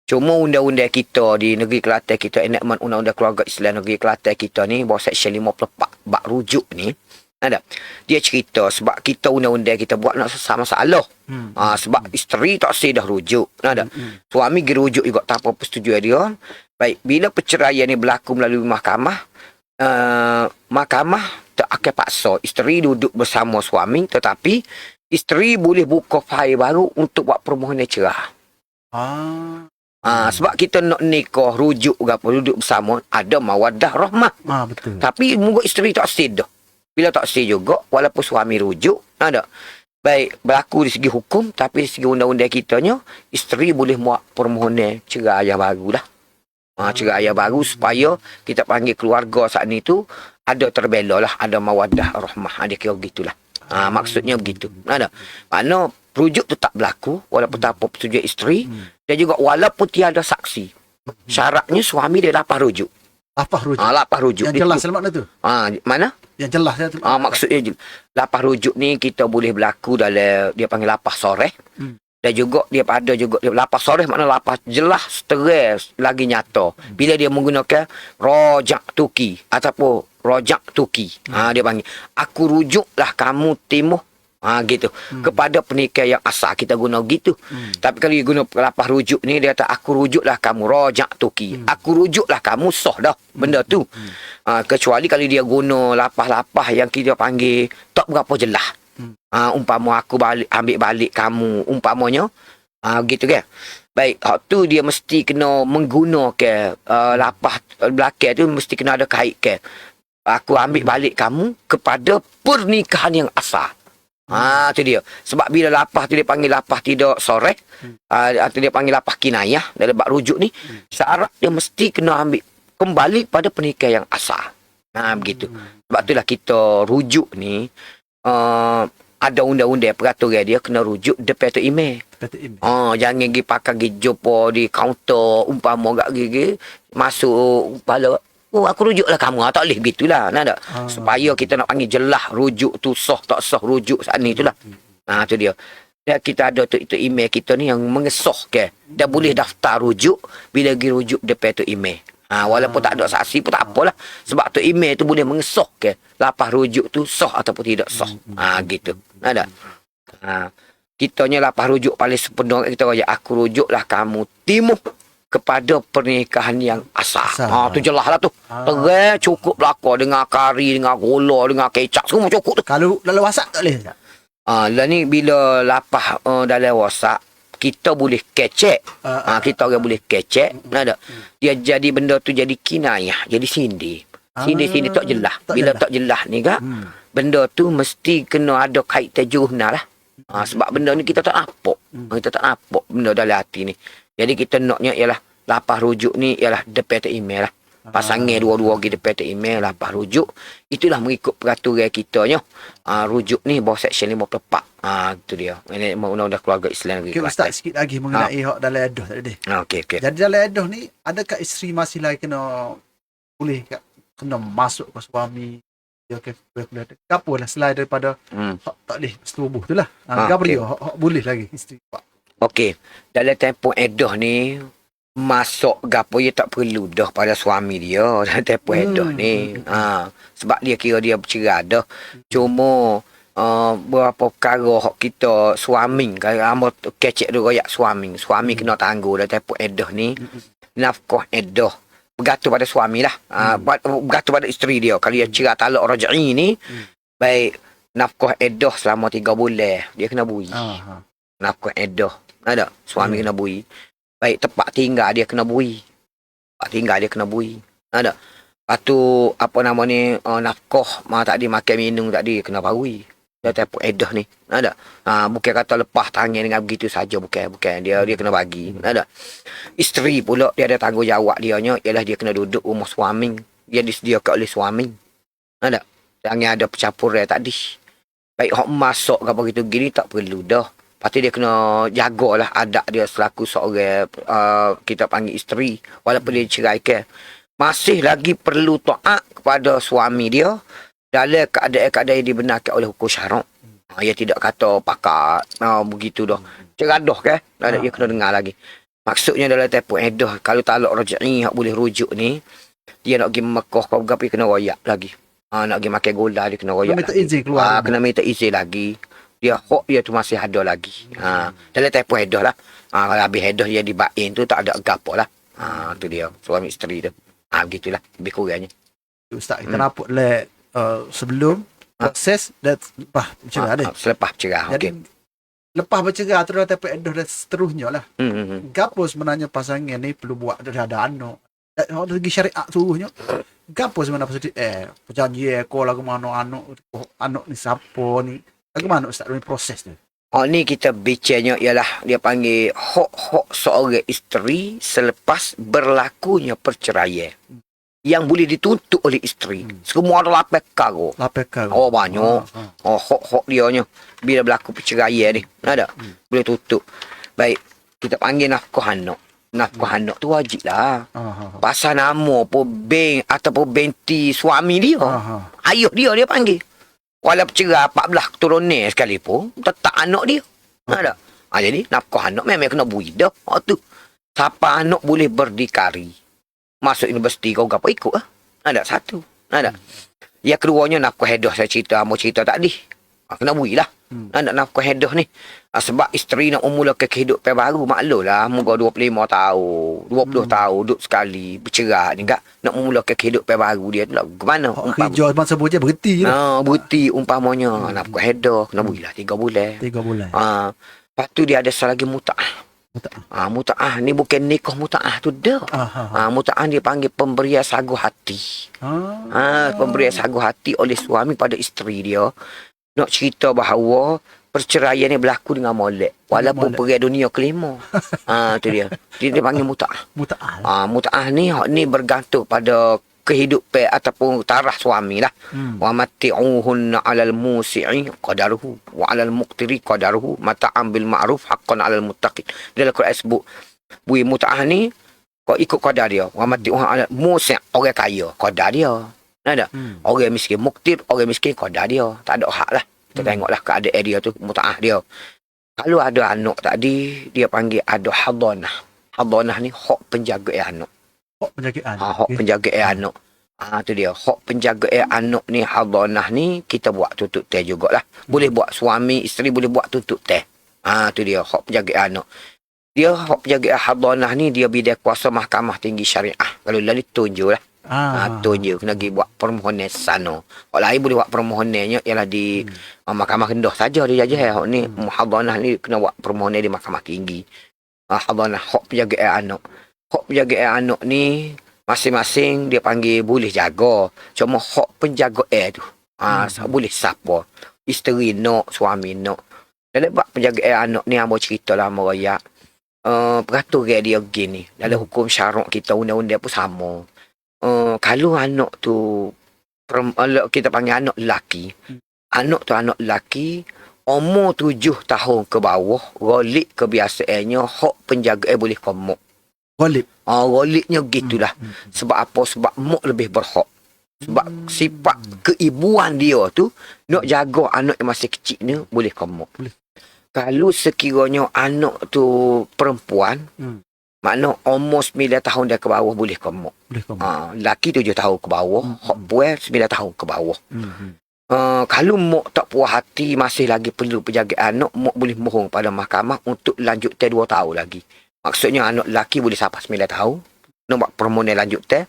Cuma undang-undang kita di negeri Kelantan kita enakmen undang-undang keluarga Islam negeri Kelantan kita ni bawah Seksyen 54 bab rujuk ni ada. Dia cerita sebab kita undang-undang kita buat nak sesama masalah. Sebab isteri tak dah rujuk. Ada. Suami pergi rujuk juga tanpa persetujuan dia. Baik, bila perceraian ni berlaku melalui mahkamah, mahkamah tak akan paksa isteri duduk bersama suami tetapi isteri boleh buka fail baru untuk buat permohonan cerai. Sebab kita nak nikah rujuk ke apa duduk bersama ada mawaddah rahmah. Betul. Tapi moga isteri tak sedia. Bila tak sedia juga walaupun suami rujuk ada. Baik berlaku di segi hukum tapi di segi undang-undang kitanya isteri boleh buat permohonan cerai yang baru lah. Cerai yang baru supaya kita panggil keluarga saat ni tu ada terbela lah, ada mawaddah rahmah. Dia kira begitulah. Maksudnya begitu. Ada. Makna rujuk tu tak berlaku walaupun tanpa persetujuan isteri dan juga walaupun tiada saksi. Syaratnya suami dia lapar rujuk. Lapar rujuk. Yang jelas selamat tu. Mana? Yang jelas tu. Maksudnya lapar rujuk ni kita boleh berlaku dalam dia panggil lapar soreh. Dan juga dia ada juga dia lapar soreh makna lapar jelas stres lagi nyata. Bila dia menggunakan rojak tuki ataupun rojak tuki. Dia panggil aku rujuklah kamu timuh. Gitu. Kepada pernikahan yang asal kita guna gitu. Tapi kalau dia guna lapar rujuk ni dia kata aku rujuklah kamu rojak tuki. Aku rujuklah kamu sah dah benda tu. Kecuali kalau dia guna lapah-lapah yang kita panggil tak berapa jelas. Umpama aku ambil balik kamu umpamanya. Gitu kan. Baik, hak tu dia mesti kena menggunakan lapah belakang tu mesti kena ada kaitkan. Aku ambil balik kamu kepada pernikahan yang asal. Tu dia. Sebab bila lapah tu dia panggil lapah tidak sorek, atau dia panggil lapah kinayah dalam bab rujuk ni, syarat dia mesti kena ambil kembali pada pernikahan yang asal. Begitu. Sebab itulah kita rujuk ni ada undang-undang peraturan dia kena rujuk depan tu email. Jangan pergi pakai pergi jumpa di kaunter umpama gak gigi masuk kepala aku rujuklah kamu. Tak boleh begitulah. Nak tak? Supaya kita nak panggil jelas rujuk tu sah tak sah rujuk saat ni itulah. Tu dia. Dan kita ada tu itu email kita ni yang mengesahkan. Dan boleh daftar rujuk bila pergi rujuk depan tu email. Walaupun tak ada saksi pun tak apalah. Sebab tu email tu boleh mengesah ke lapas rujuk tu sah ataupun tidak sah. Gitu. Ada. Kitanya lapas rujuk paling sepenuh kita kata aku rujuklah kamu timuh kepada pernikahan yang asal. Tu jelas lah tu. Terang cukup belaka dengan kari, dengan gula, dengan kecap semua cukup tu. Kalau dalam WhatsApp tak boleh tak? Lah ni bila lapas dalam WhatsApp kita boleh kecek. Kita orang boleh kecek. Ada. Dia jadi benda tu jadi kinayah, jadi sindir. Sindir tak jelas. Bila tak jelas ni kak, benda tu mesti kena ada kait tajurna lah. Sebab benda ni kita tak nampak. Kita tak nampak benda dalam hati ni. Jadi kita naknya ialah lapas rujuk ni ialah depan email lah. Pasangan dua-dua pergi depan email lapas rujuk. Itulah mengikut peraturan kitanya. Rujuk ni bawah section 54. Itu dia. Ini undang-undang keluarga Islam. Okay, Ustaz sikit lagi mengenai hak dalam edah tadi. Okay. Jadi dalam edah ni adakah isteri masih lagi boleh kena masuk ke suami? Dia apa lah selain daripada hak tak boleh setubuh tu lah. Gabriel hak boleh lagi isteri. Okey, dalam tempoh edah ni masuk gapo dia tak perlu dah pada suami dia dalam tempoh edah ni. Sebab dia kira dia bercerai dah. Cuma berapa perkara hak kita suami kalau kecek tu royak suami kena tangguh dalam tempoh edah ni. Nafkah edah bergantung pada suami lah. Bergantung pada isteri dia. Kalau dia cerai talak raj'i ni, baik nafkah edah selama 3 bulan dia kena bui. Nafkah edah ada suami kena bui. Baik tempat tinggal dia kena bui. Tempat tinggal dia kena bui. Ada. Lepas tu apa nama ni nafkah tadi makan minum tadi kena bui. Dia tempoh edah ni. Ada. Bukan kata lepas tangan dengan begitu saja, bukan dia kena bagi. Ada. Isteri pula dia ada tanggungjawab dianya ialah dia kena duduk rumah suami. Dia disediakan oleh suami. Ada. Jangan ada percampuran tadi. Baik hak masak ke apa gitu gini tak perlu dah. Pasti dia kena jagalah adab dia selaku seorang kita panggil isteri walaupun dia ceraikan. Masih lagi perlu taat kepada suami dia dalam keadaan-keadaan yang dibenarkan oleh hukum syarak. Dia tidak kata pakat begitu dah. Ceradah kan? Dia kena dengar lagi. Maksudnya dalam tempoh edah kalau talak raj'i hak boleh rujuk ni dia nak pergi Mekah kau gapi kena royak lagi. Nak pergi makan gula dia kena royak. Kena minta izin keluar. Kena minta izin lagi. Dia hak dia tu masih ada lagi. Dalam tempoh edah lah. Kalau habis edah dia dibain tu tak ada gapo lah. Tu dia suami isteri tu. Begitulah lebih kurangnya. Ustaz kita nampak sebelum proses dan lepas bercerai selepas bercerai. Jadi lepas bercerai tu dalam tempoh edah dan seterusnya lah. Gapo sebenarnya pasangan ni perlu buat ada anak. Dari syariat suruhnya. Gapo sebenarnya perjanjian kau lagu mana anak ni siapa ni. Bagaimana Ustaz dalam proses ni? Ni kita bicaranya ialah dia panggil hak seorang isteri selepas berlakunya perceraian. Yang boleh dituntut oleh isteri. Semua ada 8 perkara. 8 perkara. Banyak. Hak dia nya bila berlaku perceraian ni. Ada. Boleh tutup. Baik, kita panggil nafkah anak. Nafkah anak tu wajib lah. Pasal nama pun bank ataupun binti suami dia. Ayah dia panggil. Walaupun cerai 14 keturunan sekalipun, tetap anak dia. Ada. Jadi nafkah anak memang kena bui dah. Tu. Siapa anak boleh berdikari. Masuk universiti kau apa ikut lah. Ada satu. Ada. Yang keduanya nafkah edah saya cerita tadi. Kena bui lah. Ada nafkah edah ni. Sebab isteri nak memulakan kehidupan baru, maklumlah. Moga 25 tahun, 20 tahun, duduk sekali, bercerai ni kak. Nak memulakan kehidupan baru dia tu lah. Kemana? Hijau masa je berhenti lah. Berhenti umpamanya. Nafkah edah, kena bui lah 3 bulan. 3 bulan. Lepas tu dia ada lagi muta'ah. Muta'ah ni bukan nikah muta'ah tu dah. Muta'ah dia panggil pemberian sagu hati. Pemberian sagu hati oleh suami pada isteri dia. Nak cerita bahawa perceraian ni berlaku dengan molek. Walaupun pergi dunia kelima. Tu dia. Dia panggil muta'ah. Muta'ah ni bergantung pada kehidupan ataupun taraf suami lah. Wa mati'uhunna 'alal musi'i qadaruhu wa 'alal muqtiri qadaruhu mata'am bil ma'ruf haqqan 'alal muttaqin. Dalam Quran sebut bui muta'ah ni kau ikut qadar dia. Wa mati'uhunna 'alal musi' orang kaya qadar dia. Ada. Orang miskin muktir, orang miskin qadar dia. Tak ada hak lah. Kita tengoklah keadaan dia tu, muta'ah dia. Kalau ada anak tadi, dia panggil ada hadanah. Hadanah ni hak penjagaan anak. Hak penjagaan. Hak penjagaan anak. Tu dia. Hak penjagaan anak ni, hadanah ni, kita buat tutup teh jugalah. Boleh buat suami, isteri boleh buat tutup teh. Tu dia. Hak penjagaan anak. Dia hak penjagaan hadanah ni, dia bidang kuasa Mahkamah Tinggi Syariah. Kalau lalu tunjuk lah. Tunjuk. Kena pergi buat permohonan sana. Hak lain boleh buat permohonannya ialah di Mahkamah Rendah saja dia jajah. Hak ni, hadanah ni kena buat permohonan di Mahkamah Tinggi. Hadanah, hak penjagaan anak. Hak penjagaan anak ni, masing-masing dia panggil boleh jaga. Cuma hak penjagaan tu, boleh siapa. Isteri nak, suami nak. Dan lepas penjagaan anak ni, abang cerita lah sama rakyat. Peraturan dia gini. Dalam hukum syarak kita, undang-undang pun sama. Kalau anak tu, kita panggil anak lelaki. Anak tu anak lelaki, umur 7 tahun ke bawah, rolik kebiasaannya, hak penjagaan boleh komok. Golib. Roliknya gitulah. Sebab apa? Sebab mak lebih berhak. Sebab sifat keibuan dia tu, nak jaga anak yang masih kecil ni, boleh komok. Kalau sekiranya anak tu perempuan, makna umur 9 tahun dia ke bawah, boleh komok. Lelaki 7 tahun ke bawah, hak puan 9 tahun ke bawah. Kalau mak tak puas hati, masih lagi perlu penjagaan anak, mak boleh mohon pada mahkamah untuk lanjut 2 tahun lagi. Maksudnya anak lelaki boleh sampai 9 tahun. Nak buat permohonan lanjut teh.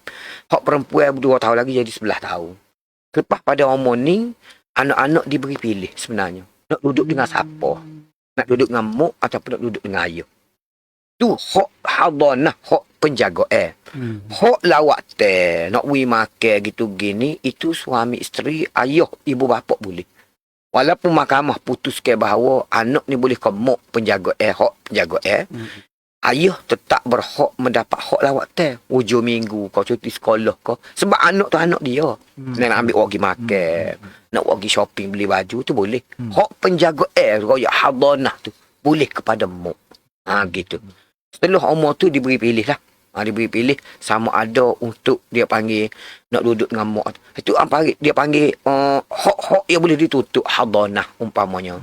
Hak perempuan 2 tahun lagi jadi 11 tahun. Lepas pada umur ni, anak-anak diberi pilih sebenarnya. Nak duduk dengan siapa? Nak duduk dengan mak ataupun nak duduk dengan ayah. Tu hak hadanah, hak penjagaan. Hak lawat teh, nak pergi makan gitu gini, itu suami isteri, ayah, ibu bapa boleh. Walaupun mahkamah putuskan bahawa anak ni boleh ke mak penjagaan, hak penjagaan. Ayah tetap berhak mendapat hak lawat teh. Hujung minggu kau cuti sekolah kau. Sebab anak tu anak dia. Nak ambil orang pergi makan. Nak pergi shopping beli baju tu boleh. Hak penjagaan royak hadanah tu boleh kepada mak. Gitu. Setelah umur tu diberi pilih lah. Diberi pilih sama ada untuk dia panggil nak duduk dengan mak. Itu dia panggil hak-hak yang boleh ditutup hadanah umpamanya.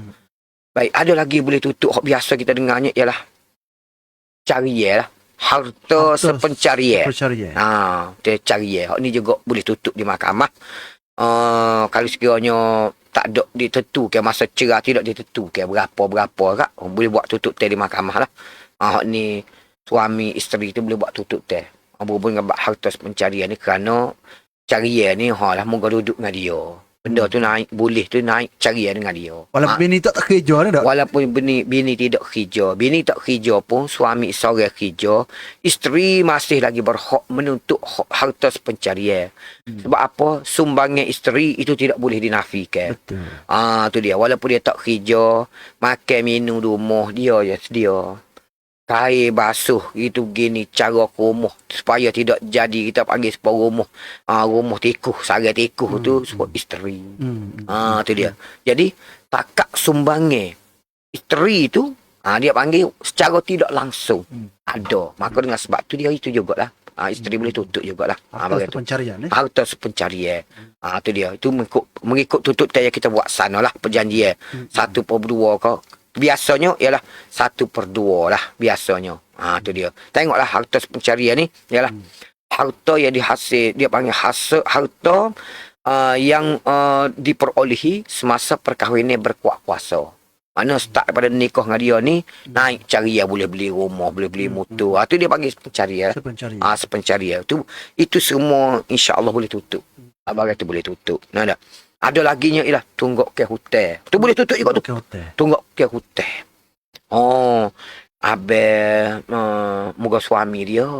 Baik, ada lagi boleh tutup hak biasa kita dengarnya ialah cariye lah. Harta sepencarian. Dia cariye. Hak ni juga boleh tutup di mahkamah. Kalau sekiranya tak ada ditentukan masa cerah, tidak ditentukan berapa-berapa kak, boleh buat tutup teh di mahkamah lah. Hak ni suami isteri tu boleh buat tutup teh. Berhubung dengan harta pencarian ni kerana carian ni lah moga duduk dengan dia. Benda tu naik, boleh tu naik carian dengan dia. Walaupun bini tak kerja dah. Walaupun bini tidak kerja. Bini tak kerja pun suami seorang kerja, isteri masih lagi berhak menuntut harta pencarian. Sebab apa? Sumbangan isteri itu tidak boleh dinafikan. Betul. Tu dia. Walaupun dia tak kerja, makan minum di rumah dia je sedia. Kain basuh gitu gini cara ke rumah supaya tidak jadi kita panggil sebuah rumah rumah tikuh, sarai tikuh tu sebab isteri. Tu dia. Jadi takak sumbangan isteri tu dia panggil secara tidak langsung ada. Maka dengan sebab tu dia itu jugalah. Isteri boleh tutup jugalah. Harta pencarian Harta pencarian. Tu dia. Itu mengikut tutup yang kita buat sana lah perjanjian. 1/2 kau. Biasanya ialah 1/2 lah biasanya. Tu dia. Tengoklah harta pencarian ni ialah harta yang dihasil, dia panggil hasil harta yang diperolehi semasa perkahwinan berkuat kuasa. Mana start daripada nikah dengan dia ni naik carian, boleh beli rumah, boleh beli motor. Tu dia panggil pencarian. Sepencarian. Itu semua insya-Allah boleh tutup. Abang kata boleh tutup. Nah dah. Ada laginya ialah tunggak ke hotel. Tu boleh tutup juga tu. Tunggak ke hotel. Abang moga suami dia,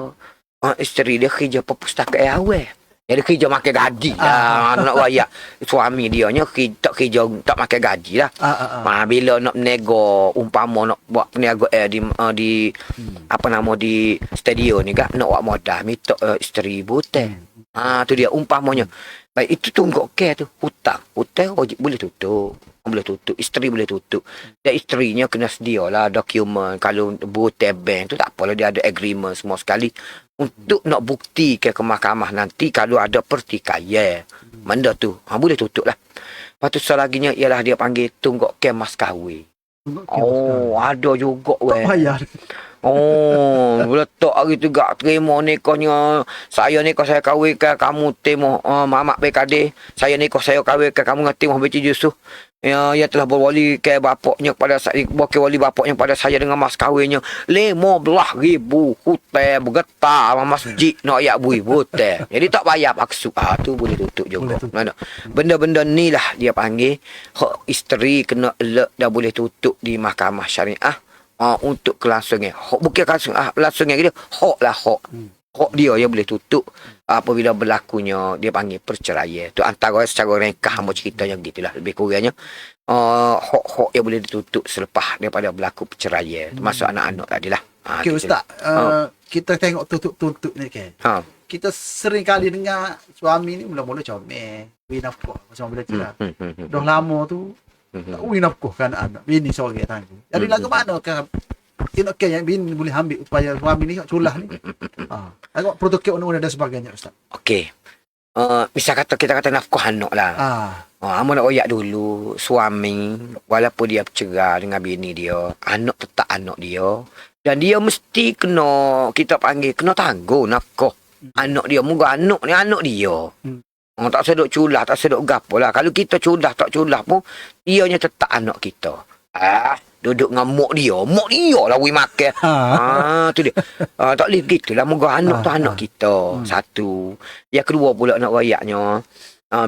isteri dia kerja perpustakaan awal. Jadi kerja makan gaji lah. Nak rayak suami dia nya tak kerja tak makan gaji lah. Bila nak menego umpama nak buat perniagaan di apa nama di stadium ni kak, nak buat modal minta isteri hutang. Tu dia umpamanya. Baik, itu tunggak ke tu. Hutang wajib boleh tutup. Isteri boleh tutup. Dan isterinya kena sedialah dokumen. Kalau hutang bank tu tak apalah, dia ada agreement semua sekali. Untuk nak bukti ke mahkamah nanti kalau ada pertikaian. Benda tu. Boleh tutup lah. Lepas tu selaginya ialah dia panggil tunggak ke mas kahwin. Ada juga weh. Tak payah. Letak hari tu gak terima nikahnya. Saya nikah saya kahwinkan kamu temo mamak BKD. Saya nikah saya kahwinkan kamu ngati Muhammad Yusuf. Ya telah berwali ke bapaknya kepada saya, wakil wali bapaknya pada saya dengan mas kahwinnya 15,000 hutai bergetar masjid nak ayat bui hutai. Jadi tak bayar maksud. Tu boleh tutup juga. Mana? Benda-benda ni lah dia panggil hak isteri kena elok dah boleh tutup di mahkamah syariah untuk kelangsungan. Hak bukan kelangsungan dia, hak lah hak. Hak dia yang boleh tutup apabila berlakunya dia panggil perceraian. Tu antara secara ringkas hamba cerita yang gitulah lebih kurangnya. Hak yang boleh ditutup selepas daripada berlaku perceraian. Termasuk anak-anak tadilah. Okey Ustaz, kita tengok tutup ni kan. Kita sering kali dengar suami ni mula-mula comel, beri nafkah macam bila cerita. Dah lama tu tak beri nafkah kan anak. Bini seorang tanggung. Jadi lagu mana kan okey yang bini boleh ambil supaya suami ni culah ni. Tengok protokol undang-undang dan sebagainya Ustaz. Okey. Misal kita kata nafkah anak lah. Amun nak royak dulu suami walaupun dia bercerai dengan bini dia, anak tetap anak dia dan dia mesti kena kita panggil kena tanggung nafkah anak dia. Moga anak ni anak dia. Tak sedok culah, tak sedok gapo lah. Kalau kita culah tak culah pun ianya tetap anak kita. Duduk dengan mak dia lah we makan. Tu dia. Tak boleh begitulah. Moga anak tu anak kita. Satu. Yang kedua pula nak rayaknya,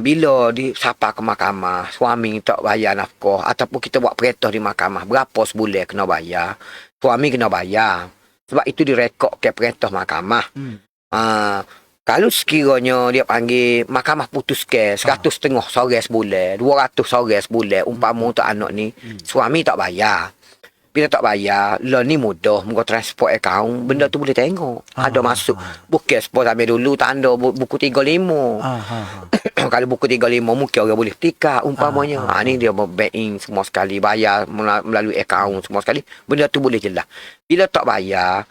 bila disapa ke mahkamah, suami tak bayar nafkah ataupun kita buat perintah di mahkamah, berapa sebulan kena bayar, suami kena bayar. Sebab itu direkod ke perintah mahkamah. Kalau sekiranya dia panggil mahkamah putuskan 100.5 seorang sebulan, 200 seorang sebulan, umpama untuk anak ni, suami tak bayar. Bila tak bayar, lah ni mudah, muka transport account, benda tu boleh tengok. Ada masuk. Bukan sport sampai dulu, tanda buku 35. Kalau buku 35, mungkin orang boleh petikak, umpamanya. Ni dia bank semua sekali, bayar melalui account semua sekali. Benda tu boleh jelas. Bila tak bayar,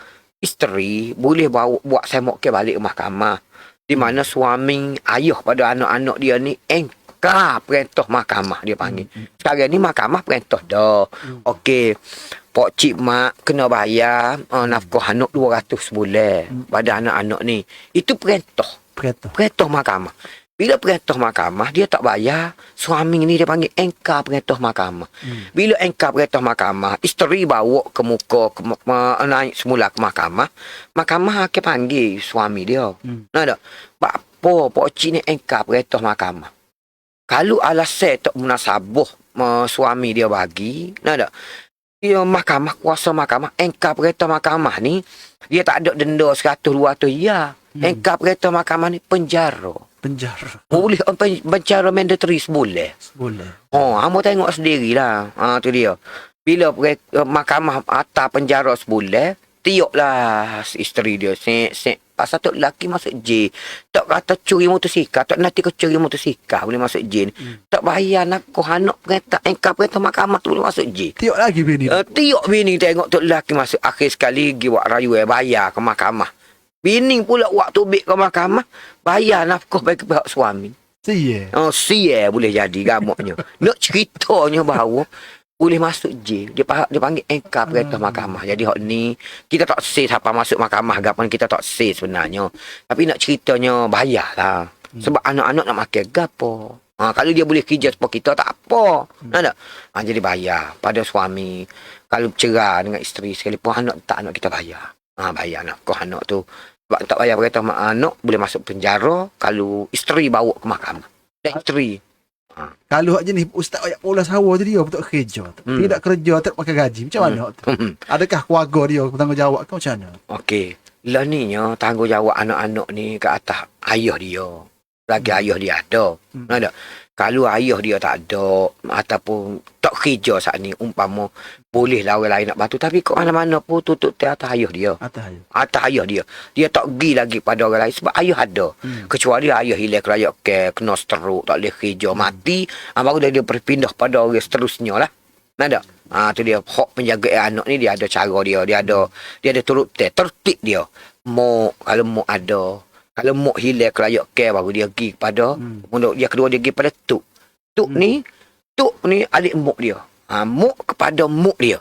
isteri boleh buat semok ke balik ke mahkamah. Di mana suami ayah pada anak-anak dia ni engkar perintah mahkamah dia panggil. Sekarang ni mahkamah perintah dah. Okey. Pak cik mak kena bayar nafkah anak 200 sebulan pada anak-anak ni. Itu perintah. Perintah mahkamah. Bila perintah mahkamah, dia tak bayar, suami ni dia panggil engkar perintah mahkamah. Bila engkar perintah mahkamah, isteri bawa ke muka, naik semula ke mahkamah, mahkamah akan panggil suami dia. Nah tak? Apa Pak Cik ni engkar perintah mahkamah? Kalau alasan tak munasabah suami dia bagi, nah tak? Dia mahkamah, kuasa mahkamah, engkar perintah mahkamah ni, dia tak ada denda 100-200, ya. Engkar perintah mahkamah ni penjara. Boleh penjara mandatory sebulan. Hamba tengok sendirilah. Tu dia. Bila mahkamah atas penjara sebulan, tiuplah isteri dia. Pasal tu lelaki masuk J. Tak kata curi motosikal, tak nanti kau curi motosikal boleh masuk J ni. Tak bayar nafkah anak perintah, engkar perintah mahkamah tu boleh masuk J. Tiup lagi bini. Tiup bini tengok tu lelaki masuk akhir sekali pergi buat rayu bayar ke mahkamah. Bini pula waktu bik ke mahkamah, bayar nafkah bagi pihak suami. Sia boleh jadi gamaknya. Nak ceritanya bahawa boleh masuk J. Dia panggil engkar perintah mahkamah. Jadi hak ni kita tak say siapa masuk mahkamah gapan kita tak say sebenarnya. Tapi nak ceritanya bayarlah. Sebab anak-anak nak makan gapo. Kalau dia boleh kerja sebab kita tak apa. Tak? Jadi bayar pada suami. Kalau cerai dengan isteri sekalipun anak kita bayar. Bayar nafkah anak tu. Sebab tak bayar perintah anak boleh masuk penjara kalau isteri bawa ke mahkamah. Dan isteri. Kalau hak jenis ustaz ayat pola sawa tu dia betul kerja. Tidak kerja tak pakai gaji. Macam mana tu? Adakah keluarga dia bertanggungjawab ke macam mana? Okey. Lah ni tanggungjawab anak-anak ni ke atas ayah dia. Lagi ayah dia ada. Ada. Kalau ayah dia tak ada ataupun tak kerja saat ni umpama boleh lah orang lain nak bantu tapi kok mana-mana pun tutup atas ayah dia. Atas ayah dia. Dia tak pergi lagi pada orang lain sebab ayah ada. Kecuali ayah hilang kerajaan kena stroke tak boleh kerja mati baru dia berpindah pada orang seterusnya lah. Ada. Tu dia hak penjagaan anak ni dia ada cara dia. Dia ada turut tertib dia. Kalau mak ada. Kalau mak hilang kerajaan baru dia pergi kepada dia kedua dia pergi pada tuk. Tuk ni adik mak dia. Mak kepada mak dia.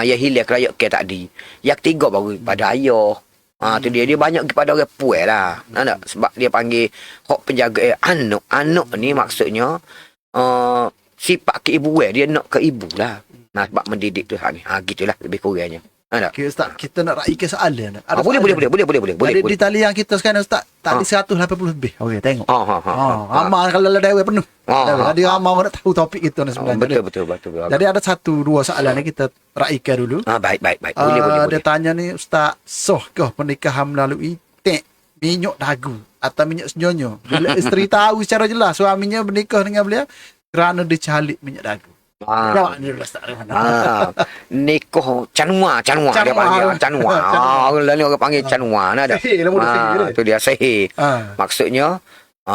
Yang hilang kerajaan tadi. Yang ketiga baru pada ayah. Tu dia banyak kepada orang puai lah. Tak? Sebab dia panggil hok penjaga anak ni maksudnya sifat keibuan dia nak ke ibu lah. Sebab mendidik tu ni. Gitulah lebih kurangnya. Tak? Okay, Ustaz, kita nak raikan soalan. Boleh. Jadi di talian kita sekarang Ustaz, tadi 180 lebih. Okey, tengok. Ramai kalau ada dewan penuh. Jadi ramai orang nak tahu topik kita ni sebenarnya. Betul. Jadi ada 1-2 soalan ni kita raikan dulu. Baik. Boleh. Dia tanya ni, Ustaz, sah ke pernikahan melalui tek minyak dagu atau minyak senyonyo? Bila isteri tahu secara jelas suaminya bernikah dengan beliau kerana dicalik minyak dagu. Jawab ni dulu, Ustaz. Nikah canua dia panggil canua. Orang panggil canua ada. Tu dia sihir. Maksudnya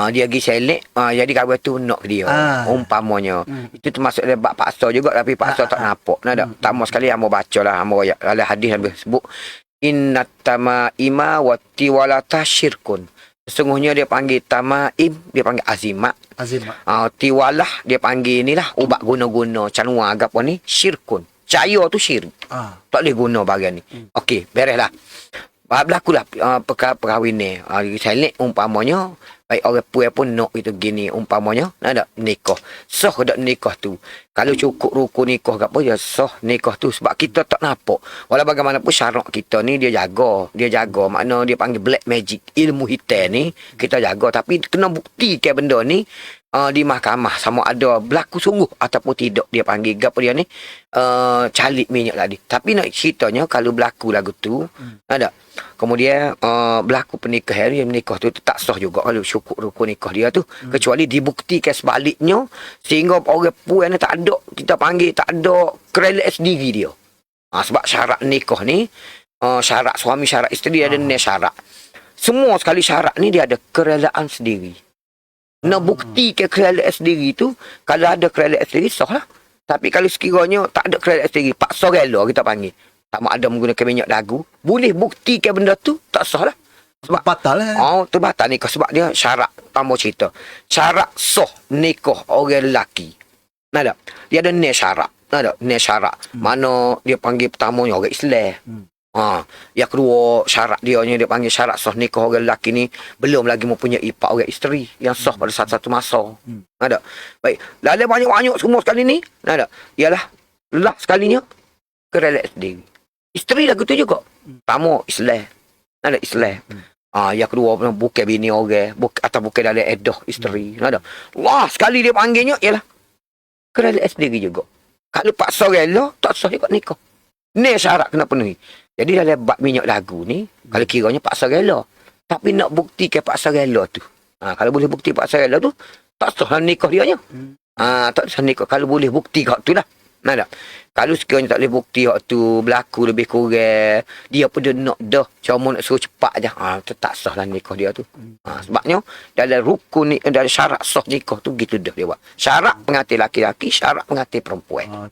dia pergi selik, jadi kawan tu nak dia. Umpamanya. Itu termasuk dia bab paksa juga, tapi paksa tak nampak. Pertama sekali hamba baca lah, hamba ada hadis yang sebut innat tamaima wa tiwalata syirkun. Sesungguhnya dia panggil tamaim, dia panggil azimat. Tiwalah dia panggil ni lah ubat guna-guna canua agak apa ni syirkun. Cahaya tu syirik. Tak boleh guna bagian ni. Okey, bereslah. Berlakulah perkahwin ni. Selik umpamanya baik orang puai pun nak itu gini umpamanya ada nikah. Sah dak nikah tu. Kalau cukup rukun nikah ke apa ya sah nikah tu sebab kita tak nampak. Walau bagaimanapun syarak kita ni dia jaga. Makna dia panggil black magic, ilmu hitam ni kita jaga tapi kena buktikan benda ni di mahkamah sama ada berlaku sungguh ataupun tidak. Dia panggil apa dia ni calik minyak tadi. Tapi nak ceritanya kalau berlaku lagu tu ada kemudian berlaku pernikahan dia menikah tu tak sah juga kalau syukur rukun nikah dia tu kecuali dibuktikan sebaliknya sehingga orang puan ni tak ada kita panggil tak ada kerelaan sendiri dia. Sebab syarat nikah ni syarat suami syarat isteri ada ni syarat. Semua sekali syarat ni dia ada kerelaan sendiri. Nak buktikan kerelaan sendiri tu kalau ada kerelaan sendiri sah lah. Tapi kalau sekiranya tak ada kerelaan sendiri paksa rela kita panggil. Tak ada menggunakan minyak dagu, boleh buktikan benda tu tak sah lah. Sebab batal lah. Terbatal nikah sebab dia syarat tambah cerita. Syarat sah nikah orang lelaki. Ada. Dia ada ni syarat. Ada ni syarat. Mana dia panggil pertamanya orang Islam. Yang kedua syarat dia panggil syarat sah nikah orang lelaki ni belum lagi mempunyai pak orang isteri yang sah pada satu masa. Ada. Baik. Lalu banyak-banyak semua sekali ni. Ada. Ialah lelah sekalinya kerelaan sendiri. Isteri lagu tu juga. Pertama Islam. Ada Islam. Yang kedua bukan bini orang, atau bukan dalam edah isteri. Ada. Wah, sekali dia panggilnya ialah kerelaan sendiri juga. Kalau paksa rela, tak sah juga nikah. Ni syarat kena penuhi. Jadi dalam bab minyak dagu ni, kalau kiranya paksa rela, tapi nak buktikan paksa rela tu. Kalau boleh bukti paksa rela tu, tak sah nikah dia nya. Tak sah nikah kalau boleh bukti kat tu lah. Ada. Kalau sekiranya tak boleh bukti waktu berlaku lebih kurang, dia pun dia nak dah cuma nak suruh cepat je, tak sah lah nikah dia tu. Sebabnya dalam rukun ni, dalam syarat sah nikah tu gitu dah dia buat. Syarat pengantin laki-laki, syarat pengantin perempuan.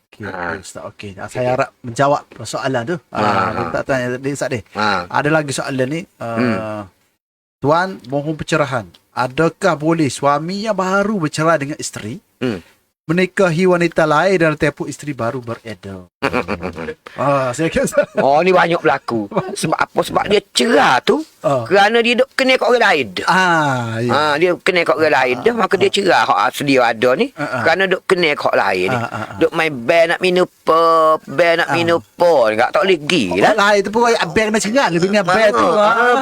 Okey. Saya harap menjawab soalan tu. Tak tanya tadi Ustaz ni. Ada lagi soalan ni. Tuan mohon pencerahan. Adakah boleh suami yang baru bercerai dengan isteri menikahi wanita lain dan tempoh isteri baru beredar? Saya kira. Ni banyak berlaku. Sebab apa? Sebab dia cerah tu kerana dia duk kena kat orang lain. Dia kena kat orang lain dah, maka dia cerah hak sedia ada ni kerana duk kena kat lain ni. Duk main band nak minum pop, band nak minum pop, tak boleh pergi lah. Lain tu pun band kena cerah lebih ni band tu.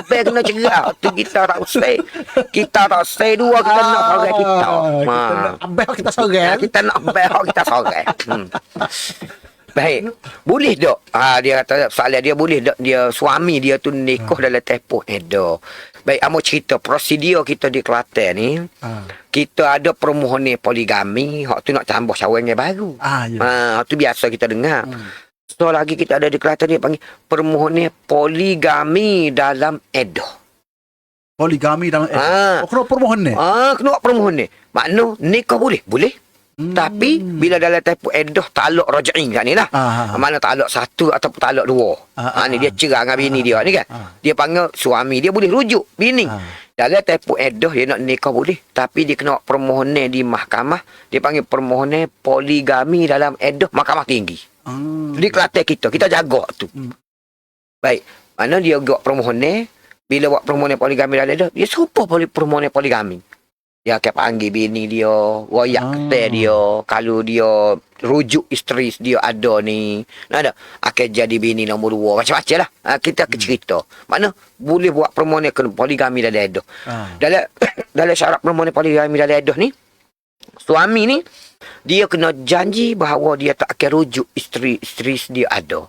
Band kena cerah. Tu kita tak say. Kita tak say dua kita nak orang kita. Band kita sorang. Kita nak band kita sorang. Baik. Boleh tak? Dia kata soalan dia boleh tak dia suami dia tu nikah dalam tempoh edah. Baik, amo cerita prosedur kita di Kelantan ni. Kita ada permohonan poligami, hak tu nak tambah cawangan baru. Hak tu biasa kita dengar. So lagi kita ada di Kelantan dia panggil permohonan poligami dalam edah. Poligami dalam edah. Kena permohonan. Kena permohonan. Makna nikah boleh? Boleh. Tapi bila dalam tempoh edah talak raj'i kat ni lah. Mana talak satu ataupun talak dua. Ni dia cerah dengan bini dia ni kan. Dia panggil suami dia boleh rujuk bini. Dalam tempoh edah dia nak nikah boleh, tapi dia kena permohonan di mahkamah. Dia panggil permohonan poligami dalam edah mahkamah tinggi. Di Kelantan kita jaga tu. Baik. Mana dia buat permohonan, bila buat permohonan poligami dalam dia serupa permohonan poligami. Dia akan panggil bini dia, royak ketel dia, kalau dia rujuk isteri dia ada ni, ada akan jadi bini nombor 2, macam-macam lah. Kita akan cerita. Mana boleh buat permohonan poligami dalam edah. Dalam syarat permohonan poligami dalam edah ni, suami ni dia kena janji bahawa dia tak akan rujuk isteri dia ada.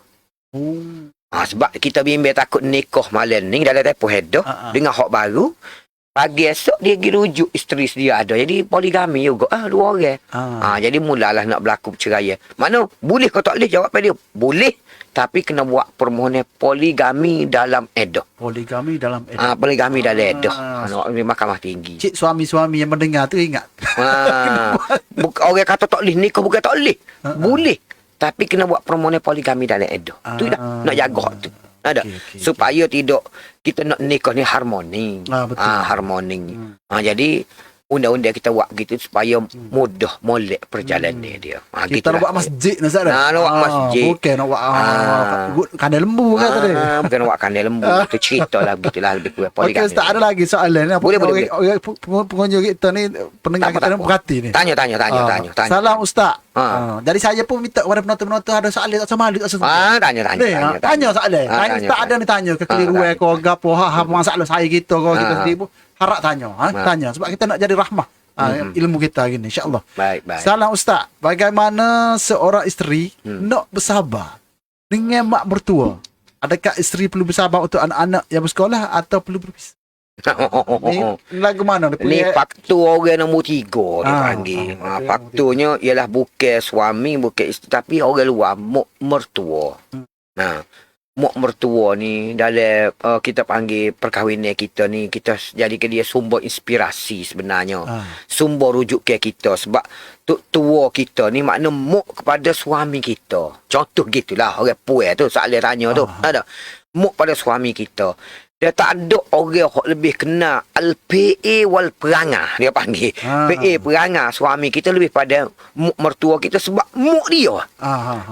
Sebab kita bimbing takut nikah malam ni dalam tempoh edah dengan hak baru. Pagi esok dia pergi rujuk isteri dia ada. Jadi poligami juga. 2 orang. Jadi mulalah nak berlaku perceraian. Mana boleh kau tak boleh? Jawapan dia boleh. Tapi kena buat permohonan poligami dalam edah. Poligami dalam edah. Poligami dalam edah. Di Mahkamah Tinggi. Cik, suami-suami yang mendengar tu ingat. Orang kata tak boleh nikah bukan tak boleh. Boleh. Tapi kena buat permohonan poligami dalam edah. Tu dah nak jaga tu. Ada supaya tidak kita nak nikah ni harmoni. Betul. Harmoni. Jadi undang-undang kita buat gitu supaya mudah molek perjalanan dia. Kita nak buat masjid nak Ustaz. Nak buat masjid. Bukan nak buat kandang lembu kan tadi. Bukan nak buat kandang lembu. Itu cerita lah begitulah lebih kurang poligami. Okey Ustaz, ada lagi soalan ni. Boleh. Pengunjung kita ni, pendengar kita ni berhati ni. Tanya. Salam Ustaz. Jadi saya pun minta kepada penonton-penonton ada soalan tak sama ada tak semua. Tanya soalan. Saya Ustaz ada ni tanya kekeliruan kau gapo masalah saya gitu kau kita sendiri pun harap tanya. Tanya sebab kita nak jadi rahmah ilmu kita gini insya-Allah. Baik. Salam Ustaz, bagaimana seorang isteri nak bersabar dengan mak mertua? Adakah isteri perlu bersabar untuk anak-anak yang bersekolah atau perlu berpisah? Ni lagu mana dia Ni punya? faktor orang nombor 3 dia panggil. Faktornya ialah bukan suami, bukan isteri, tapi orang luar, mak mertua. Mak mertua ni dalam kita panggil perkahwinan kita ni, kita jadikan dia sumber inspirasi sebenarnya. Sumber rujuk ke kita. Sebab tok tua kita ni makna mak kepada suami kita. Contoh gitulah orang puan tu soalan tanya tu. Ada mak pada suami kita. Dia tak ada orang yang lebih kenal al-PA wal perangah dia panggil. PA perangah suami kita lebih pada mak mertua kita sebab mak dia.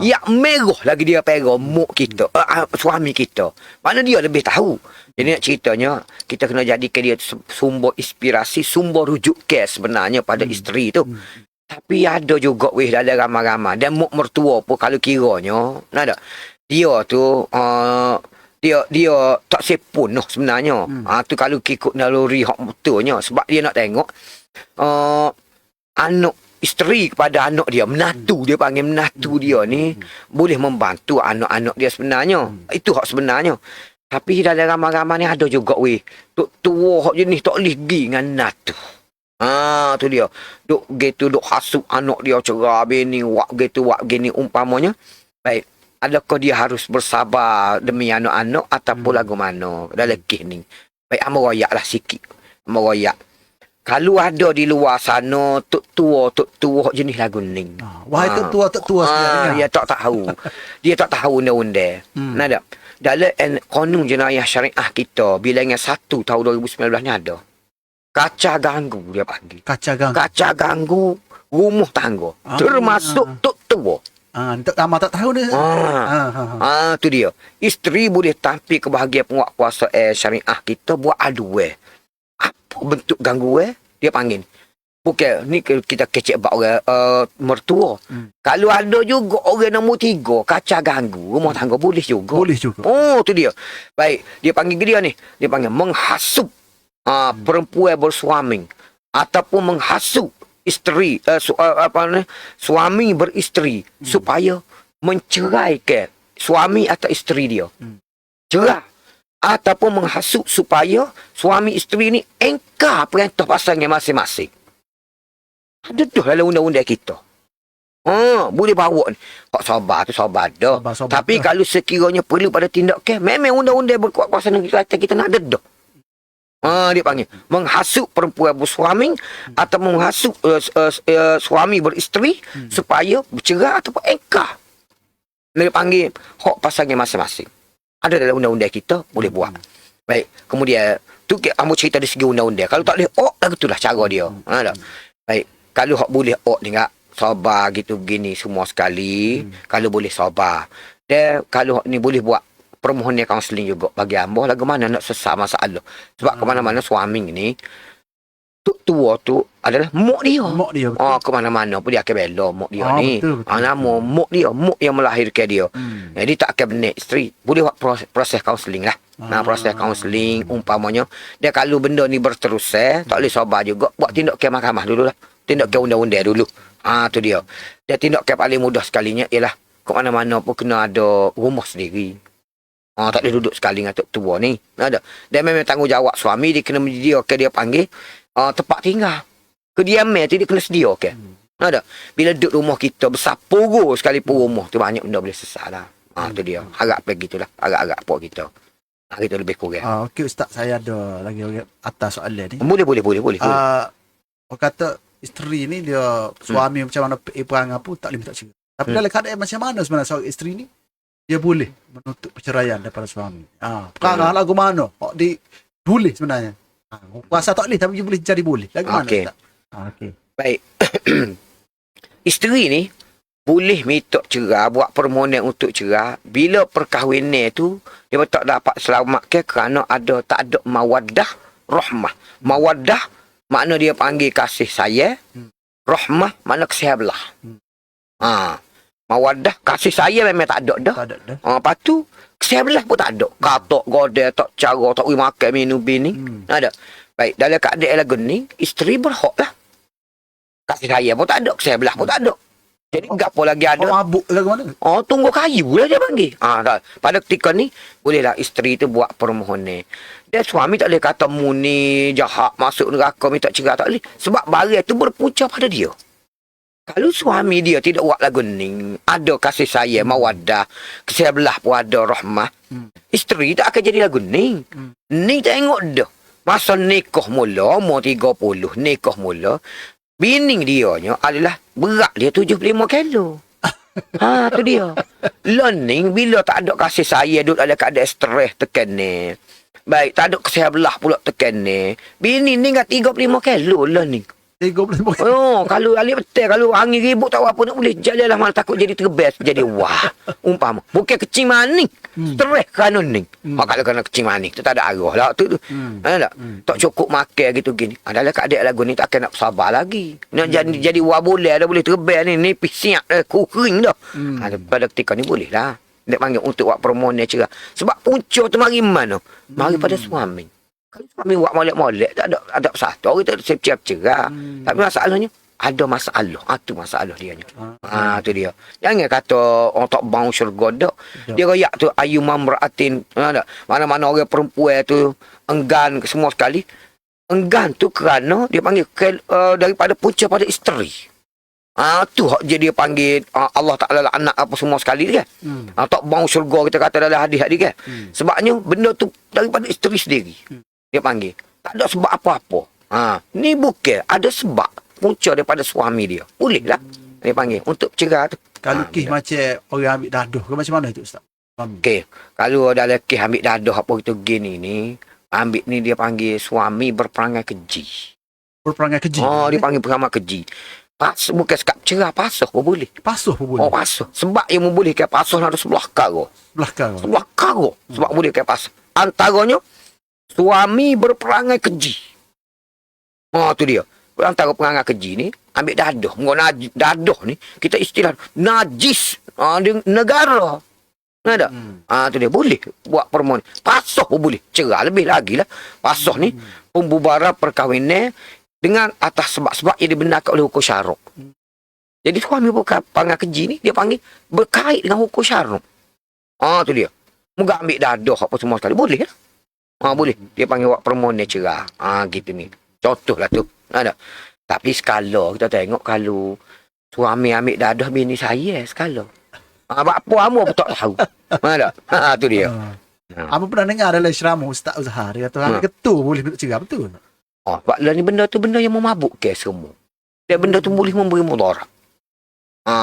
Ya merah lagi dia pegang mak kita, suami kita. Mana dia lebih tahu. Jadi nak ceritanya kita kena jadikan dia sumber inspirasi, sumber rujuk ke sebenarnya pada isteri tu. Tapi ada juga dalam ramai-ramai dan mak mertua pun kalau kiranya ada dia tu dia tak sepenuh sebenarnya. Tu kalau ikut naluri hak betulnya sebab dia nak tengok anak isteri kepada anak dia, menatu dia panggil menatu dia ni boleh membantu anak-anak dia sebenarnya. Itu hak sebenarnya. Tapi dalam ramai-ramai ni ada juga tok tua hak jenis tak boleh pergi dengan natu. Tu dia. Duk gitu duk hasuk anak dia cerah bini wak gini umpamanya. Baik. Adakah dia harus bersabar demi anak-anak ataupun lagu mana dalam kes ni? Baik, amorayak lah sikit. Amorayak. Kalau ada di luar sana tok tua jenis lagu ni. Wahai tok tua sebenarnya. Dia tak tahu. Dia tak tahu undang-undang. Nada. Dalam kanun jenayah syariah kita bilangan 1 tahun 2019 ni ada. Kaca ganggu dia panggil. Kaca ganggu rumah tangga. Termasuk tok tua. Tak lama tak tahu dia. Tu dia. Isteri boleh tampil ke bahagian penguatkuasaan syariah kita buat aduan. Apa bentuk gangguan? Dia panggil. Bukan ni kita kecek bab orang mertua. Kalau ada juga orang nombor 3 kaca ganggu rumah tangga boleh juga. Tu dia. Baik, dia panggil dia ni. Dia panggil menghasut perempuan bersuami ataupun menghasut isteri suami beristeri supaya menceraikan suami atau isteri dia. Cerai ataupun menghasut supaya suami isteri ni engkar perintah pasangan masing-masing. Ada tu dalam undang-undang kita. Boleh bawa ni. Hak sabar tu sabar dah. Tapi kalau sekiranya perlu pada tindakan, memang undang-undang berkuat-kuasa kita nak dedah. Dia panggil menghasut perempuan bersuami atau menghasut suami beristeri supaya bercerai ataupun engkar. Dia panggil hak pasangan masing-masing. Ada dalam undang-undang kita boleh buat. Baik, kemudian tu ambo cerita dari segi undang-undang. Kalau tak boleh lagu itulah cara dia. Baik, kalau hak boleh dengar sabar gitu begini semua sekali, kalau boleh sabar. Dan kalau hak ni boleh buat permohonan kaunseling juga bagi ambo lagu mana nak selesai masalah. Sebab ke mana-mana suami ni tua tu adalah mak dia. Mak dia betul. Oh, ke mana-mana pun dia akan bela mak dia ni. Betul, betul, Nama mak dia, mak yang melahirkan dia. Jadi tak akan benar isteri. Boleh buat proses kaunseling lah. Nah, proses kaunseling umpamanya dia kalau benda ni berterus tak boleh sabar juga buat tindak ke mahkamah dulu lah. Tindak ke undang-undang dulu. Tu dia. Dia tindak ke paling mudah sekalinya ialah ke mana-mana pun kena ada rumah sendiri. Tak boleh duduk sekali dengan tok tua ni. Ada. Dia memang tanggungjawab suami dia kena menyediakan dia panggil tempat tinggal. Kediaman tu dia kena sedia ke. Ada. Bila duduk rumah kita besar puru sekalipun rumah tu banyak benda boleh selesai lah. Tu dia. Harap begitulah. Harap-harap apa kita. Kita lebih kurang. Okey Ustaz, saya ada lagi atas soalan ni. Boleh. Orang kata isteri ni dia suami macam mana perangai pun tak boleh minta cerai. Tapi dalam keadaan macam mana sebenarnya seorang isteri ni dia boleh menuntut perceraian daripada suami. Perkara lagu mana? Dia boleh sebenarnya. Kuasa tak boleh tapi dia boleh jadi boleh. Lagu mana Ustaz? Okey. Baik. Isteri ni boleh minta cerai, buat permohonan untuk cerai bila perkahwinan tu dia tak dapat selamatkan kerana tak ada mawaddah rahmah. Mawaddah makna dia panggil kasih sayang, rahmah makna kasihan belah. Mawaddah kasih sayang memang tak ada dah. Tak ada dah. Lepas tu kasihan belah pun tak ada. Katok godel tak cara tak boleh makan minum bini. Ada. Baik, dalam keadaan lagu ni isteri berhak lah. Kasih sayang pun tak ada, kasihan belah pun tak ada. Jadi gapo lagi ada? Mabuk lagu mana? Tunggu kayu lah dia panggil. Pada ketika ni bolehlah isteri tu buat permohonan. Dia suami tak boleh kata mu ni jahat masuk neraka minta cerai, tak boleh. Sebab barang tu berpunca pada dia. Kalau suami dia tidak buat lagu ni, ada kasih sayang, mawaddah, kasihan belah pun ada rahmah. Isteri tak akan jadi lagu ni. Ni tengok dah. Masa nikah mula, umur 30, nikah mula, bini dia adalah berat dia 75 kilo. Tu dia. Learning bila tak ada kasih sayang, duduk ada keadaan stres tekan ni. Baik, tak ada kasihan belah pula tekan ni. Bini ni kan 35 kilo learning. 35 kalau alik betul, kalau angin ribut tak apa nak boleh jalanlah malah takut jadi terbest, jadi wah. Umpama bukan kecil maning. Stres kerana ni. Kalau kena kecil maning tu tak ada arah lah tu. Tak? Tak cukup makan gitu gini. Adalah keadaan lagu ni tak akan nak sabar lagi. Nak jadi wah boleh ada boleh terbest ni siap dah kering dah. Pada ketika ni boleh lah. Dia panggil untuk buat permohonan cerai. Sebab punca tu mari mana? Mari pada suami. Kalau suami buat molek-molek tak ada satu orang tak siap-siap cerai. Tapi masalahnya ada masalah. Tu masalah dia ni. Tu dia. Jangan kata orang tak bau syurga dak. Dia royak tu ayu mamraatin. Mana-mana orang perempuan tu enggan semua sekali. Enggan tu kerana dia panggil daripada punca pada isteri. Tu hak je dia panggil Allah Ta'ala anak apa semua sekali kan. Tak bau syurga kita kata dalam hadis-hadis kan. Sebabnya benda tu daripada isteri sendiri. Dia panggil. Tak ada sebab apa-apa. Ni bukan ada sebab punca daripada suami dia. Boleh lah. Dia panggil untuk cerai tu. Kalau macam orang ambil dadah ke macam mana itu Ustaz? Okey. Kalau dalam kes ambil dadah apa itu gini ni, ambil ni dia panggil suami berperangai keji. Berperangai keji. Dia panggil perangai keji. Bukan sekat cerai, pasah pun boleh. Pasuh pun boleh. Pasah. Sebab yang membolehkan pasah ada sebelah kara. Sebelah kara. Sebab bolehkan pasah. Antaranya, suami berperangai keji. Tu dia. Antara perangai keji ni, ambil dadah. Menggunakan dadah ni, kita istilah najis negara. Ada? Tu dia. Boleh buat permohonan. Pasah pun boleh. Cerai lebih lagi lah. Pasah ni, pembubaran perkahwinan dengan atas sebab-sebab yang dibenarkan oleh hukum syarak. Jadi suami bukan panggil keji ni, dia panggil berkait dengan hukum syarak. Tu dia. Moga ambil dadah apa semua sekali. Boleh lah. Boleh. Dia panggil buat permohonan cerai. Gitu ni. Contohlah tu. Ada. Tapi skala kita tengok kalau suami ambil dadah bini saya skala. Apa amu pun tak tahu. Ada. Tu dia. Apa pernah dengar dalam ceramah Ustaz Uzhar dia kata ketua boleh minta cerai, betul tak? Sebab ni benda tu benda yang memabukkan semua. Dan benda tu boleh memberi mudarat.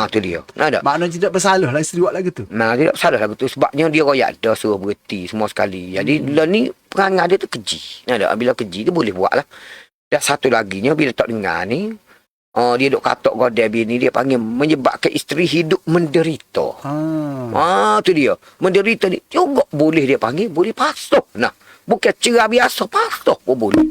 Tu dia. Ada. Maknanya tidak bersalah lah isteri buat lagu tu. Tidak bersalah lagu tu. Sebabnya dia royak dah suruh berhenti semua sekali. Jadi ni perangai dia tu keji. Ada. Bila keji tu boleh buat lah. Dan satu laginya bila tak dengar ni, Dia duk katok godel bini dia panggil menyebabkan isteri hidup menderita. Tu dia. Menderita ni juga boleh dia panggil boleh pasuh. Nah, bukan cerai biasa, pasuh pun boleh.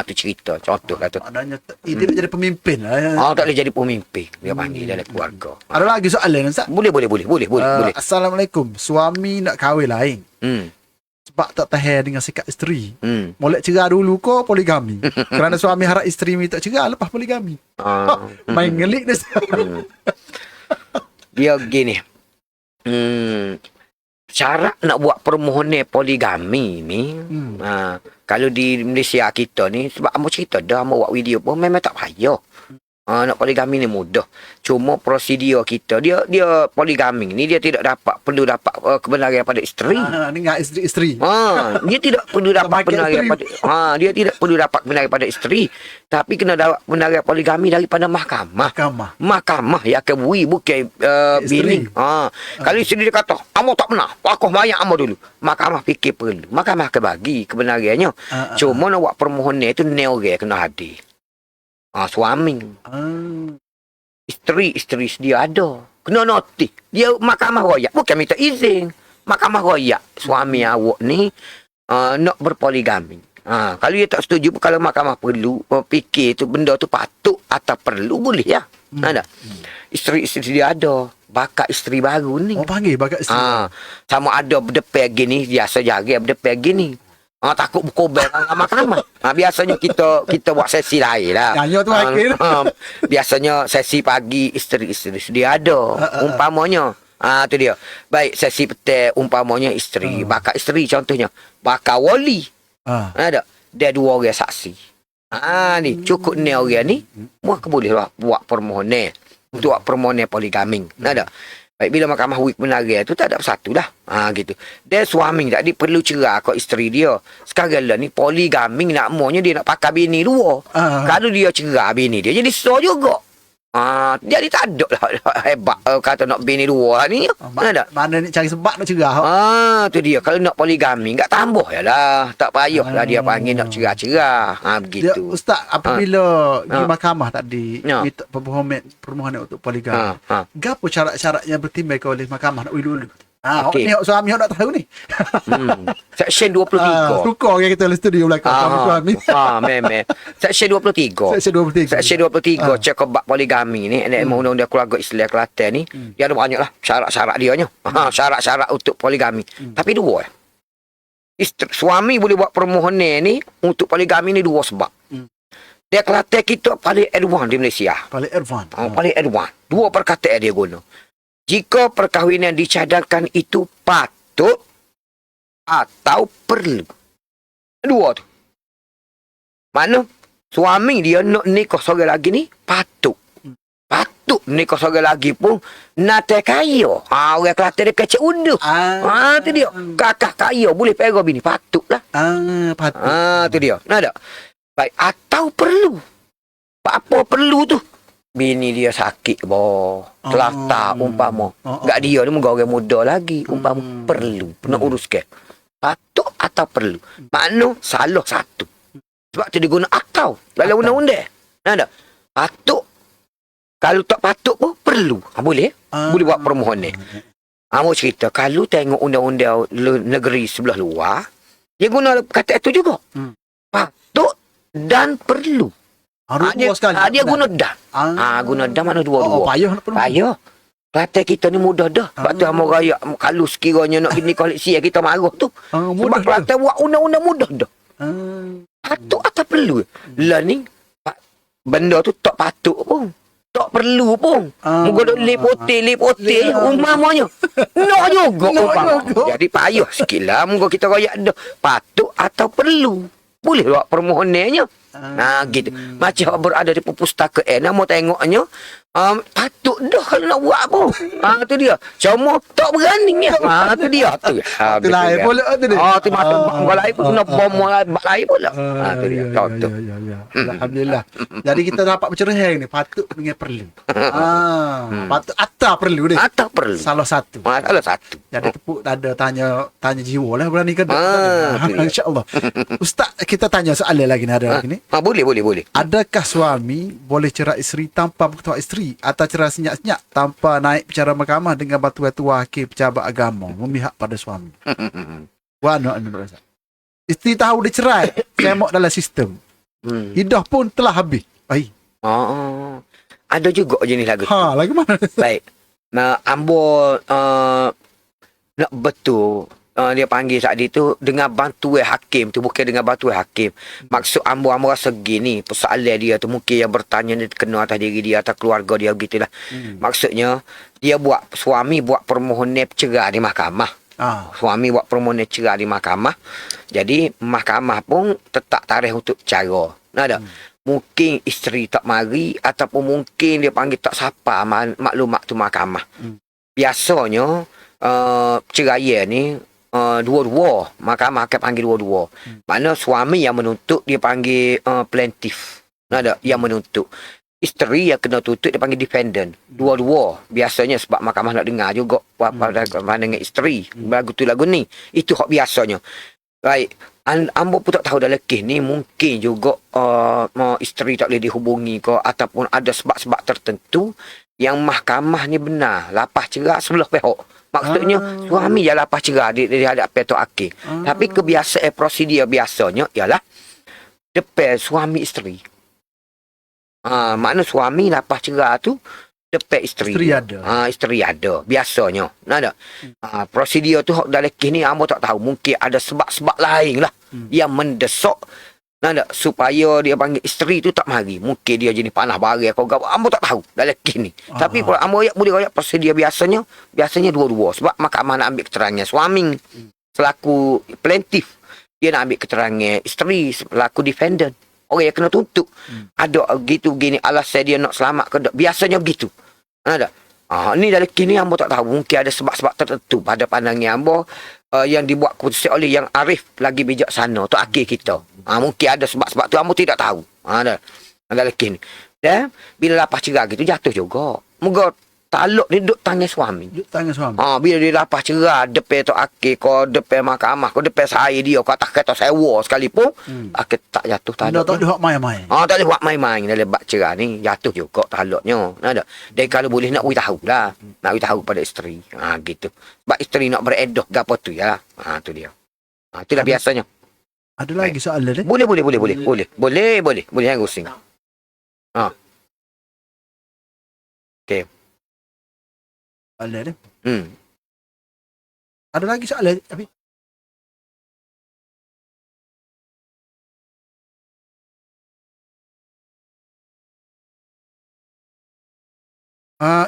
Tu cerita. Contoh kata. Maknanya dia nak jadi pemimpin lah. Tak boleh jadi pemimpin. Dia panggil dalam keluarga. Ada lagi soalan Ustaz? Boleh. Assalamualaikum. Suami nak kahwin lain. Sebab tak tahan dengan sikap isteri. Molek cerai dulu ko poligami. Kerana suami harap isteri minta cerai lepas poligami. Main ngelik dia. Dia gini. Cara nak buat permohonan poligami ni, kalau di Malaysia kita ni, sebab amo cerita dah, amo buat video pun memang tak payah. Nak poligami ni mudah. Cuma prosedur kita, dia poligami ni dia tidak perlu dapat kebenaran pada isteri. Dengan isteri. Dia tidak perlu dapat kebenaran pada dia tidak perlu dapat kebenaran pada isteri, tapi kena dapat kebenaran poligami daripada mahkamah. Mahkamah yang akan beri bukan bini. Kalau isteri dia kata, "Amo tak benar, aku bayar amo dulu." Mahkamah fikir perlu. Mahkamah akan bagi kebenarannya. Cuma nak buat permohonan itu ni orang kena hadir. Suami. Isteri dia ada. Kena notis. Dia mahkamah royak. Bukan minta izin. Mahkamah royak. Suami awak ni nak berpoligami. Kalau dia tak setuju, kalau mahkamah perlu fikir tu benda tu patut atau perlu, boleh ya. Ada. Isteri dia ada. Bakat isteri baru ni. Panggil bakat isteri. Sama ada berdepan gini. Biasa jaga berdepan gini. Takut berkobel dengan mahkamah. Biasanya kita buat sesi lain lah. Tu akhir. Biasanya sesi pagi isteri dia ada. Umpamanya. Tu dia. Baik sesi petang umpamanya isteri. Bakal isteri contohnya. Bakal wali. Ada. Dia 2 orang saksi. Ni cukup ni orang ni. Mereka boleh buat permohonan. Untuk buat permohonan poligami. Ada. Baik, bila mahkamah wik kebenaran tu tak ada satu dah. Gitu. Dia suami tadi perlu cerai kat isteri dia. Sekarang lah ni poligami nak maunya dia nak pakai bini 2. Kalau dia cerai bini dia jadi so juga. Jadi tak ada lah hebat kata nak bini 2 ni. Mana ni cari sebab nak cerai. Tu dia. Kalau nak poligami enggak tambah ya lah. Tak payah lah dia panggil nak cerai-cerai. Begitu. Dia, Ustaz, apabila di mahkamah tadi minta permohonan untuk poligami. Gapo syarat-syaratnya bertimbangkan oleh mahkamah nak dulu. Okay. Ni suami nak tahu ni. Section 23. Suka orang kita dalam studio belakang suami. Memang. Section 23. Section 23 cakap bab poligami ni, undang-undang keluarga Islam Kelantan ni, dia ada banyak lah syarat-syarat dia nya. Syarat-syarat untuk poligami. Tapi 2. Suami boleh buat permohonan ni untuk poligami ni 2 sebab. Dia Kelantan kita paling advance di Malaysia. Paling advance. Paling advance. 2 perkataan dia guna. Jika perkahwinan dicadangkan itu patut atau perlu. 2 tu. Mana suami dia nak nikah seorang lagi ni patut. Patut nikah seorang lagi pun nak kaya. Orang Kelantan dia kecil unduh. Tu dia. Kakak kaya boleh pergi bini. Patut lah. Patut. Tu dia. Nak tak? Baik. Atau perlu. Apa perlu tu? Bini dia sakit Kelata umpama. Enggak dia ni moga orang muda lagi. Umpama perlu. Nak uruskan. Patut atau perlu. Makna salah satu. Sebab tu dia guna atau. Dalam undang-undang. Ada. Patut. Kalau tak patut pun perlu. Boleh? Boleh buat permohonan. Mau cerita. Kalau tengok undang-undang negeri sebelah luar. Dia guna kata itu juga. Patut dan perlu. Dia guna dan. Guna dan mana 2-2. Payah nak perlu. Payah. Kelantan kita ni mudah dah. Sebab tu Amal Raya kalau sekiranya nak gini koleksi kita marah tu. Sebab Kelantan buat undang-undang mudah dah. Patut atau perlu? Lah ni benda tu tak patut pun. Tak perlu pun. Moga duk lip-otil umpamanya. Nak juga umpamanya. Jadi payah sikit lah. Moga kita rakyat dah. Patut atau perlu? Boleh buat permohonannya. Gitu. Macam berada di perpustakaan, mau tengoknya Patut dah kalau nak buat apa. Tu dia. Cuma tak berani. Tu dia. Tu. Tu lain pula tu dia. Tu mata orang lain pun kena bom orang lain pula. Tu dia. Tu. Ya. Alhamdulillah. Jadi kita dapat pencerahan ni. Patut dengan perlu. Patut atau perlu dia. Atau perlu. Salah satu. Salah satu. Jadi tepuk dada tanya jiwa lah berani ke tak. Tu dia. InsyaAllah. Ustaz, kita tanya soalan lagi ni ada lagi ni. Boleh. Adakah suami boleh cerai isteri tanpa berketua isteri atau cerai senyap-senyap tanpa naik bicara mahkamah dengan batu-batu hakim pejabat agama memihak pada suami? Wana Ustaz. Isteri tahu dia cerai, semok dalam sistem. Hidah pun telah habis. Baik. Ada juga jenis lagu. Lagu mana? Baik. Ambo nak betul dia panggil saat itu dengan bantuan hakim tu, bukan dengan bantuan hakim. Maksud ambo rasa gini, persoalan dia tu mungkin yang bertanya dia kena atas diri dia, atas keluarga dia begitulah. Maksudnya dia suami buat permohonan cerai di mahkamah. Suami buat permohonan cerai di mahkamah. Jadi mahkamah pun tetap tarikh untuk cara. Ada. Mungkin isteri tak mari ataupun mungkin dia panggil tak sapa maklumat tu mahkamah. Biasanya cerai ni dua-dua. Mahkamah akan panggil dua-dua. Mana suami yang menuntut dia panggil plaintiff. Ada yang menuntut. Isteri yang kena tuntut dia panggil defendant. Dua-dua. Biasanya sebab mahkamah nak dengar juga apa dengan isteri. Lagu ni. Itu hak biasanya. Baik. Ambo pun tak tahu dalam kes ni mungkin juga isteri tak boleh dihubungi ke ataupun ada sebab-sebab tertentu yang mahkamah ni benar lapah cerai sebelah pihak. Maksudnya suami je lapah cerai di hadapan Tok Hakim. Tapi kebiasaan prosedur biasanya ialah depan suami isteri. Makna suami lapah cerai tu depan isteri. Isteri ada biasanya. Ada. Prosedur tu dalam kes ni ambo tak tahu, mungkin ada sebab-sebab lain lah yang mendesak supaya dia panggil isteri tu tak mari. Mungkin dia jenis panah barang kau gap. Ambo tak tahu dalam kes ni. Tapi kalau ambo boleh royak prosedur biasanya dua-dua sebab mahkamah nak ambil keterangan suami selaku plaintiff, dia nak ambil keterangan isteri selaku defendant. Orang yang kena tuntut. Ada gitu gini alasan dia nak selamat ke tak. Biasanya begitu. Ada. Ni dalam kes ni ambo tak tahu. Mungkin ada sebab-sebab tertentu pada pandangan ambo yang dibuat keputusan oleh yang arif lagi bijaksana tu akhir kita. Mungkin ada sebab-sebab tu ambo tidak tahu. Ada dalam kes ni. Dan bila lapah cerai gitu jatuh juga. Moga taluk ni duduk tangan suami. Bila dia lapah cerai depan Tok Hakim ko depan mahkamah ko depan saya dia ko atas kereta sewa sekalipun akhir tak jatuh taluk. Tak ada hak main-main. Tak boleh buat main-main dalam bab cerai ni, jatuh juga taluknya. Ada. Dan kalau boleh nak beritahu lah. Nak beritahu pada isteri. Gitu. Sebab isteri nak beredah ke apa tu ya. Tu dia. Itulah biasanya. Ada lagi soalan ni? Boleh yang rusing. Okey. Soalan ni? Ada lagi soalan tapi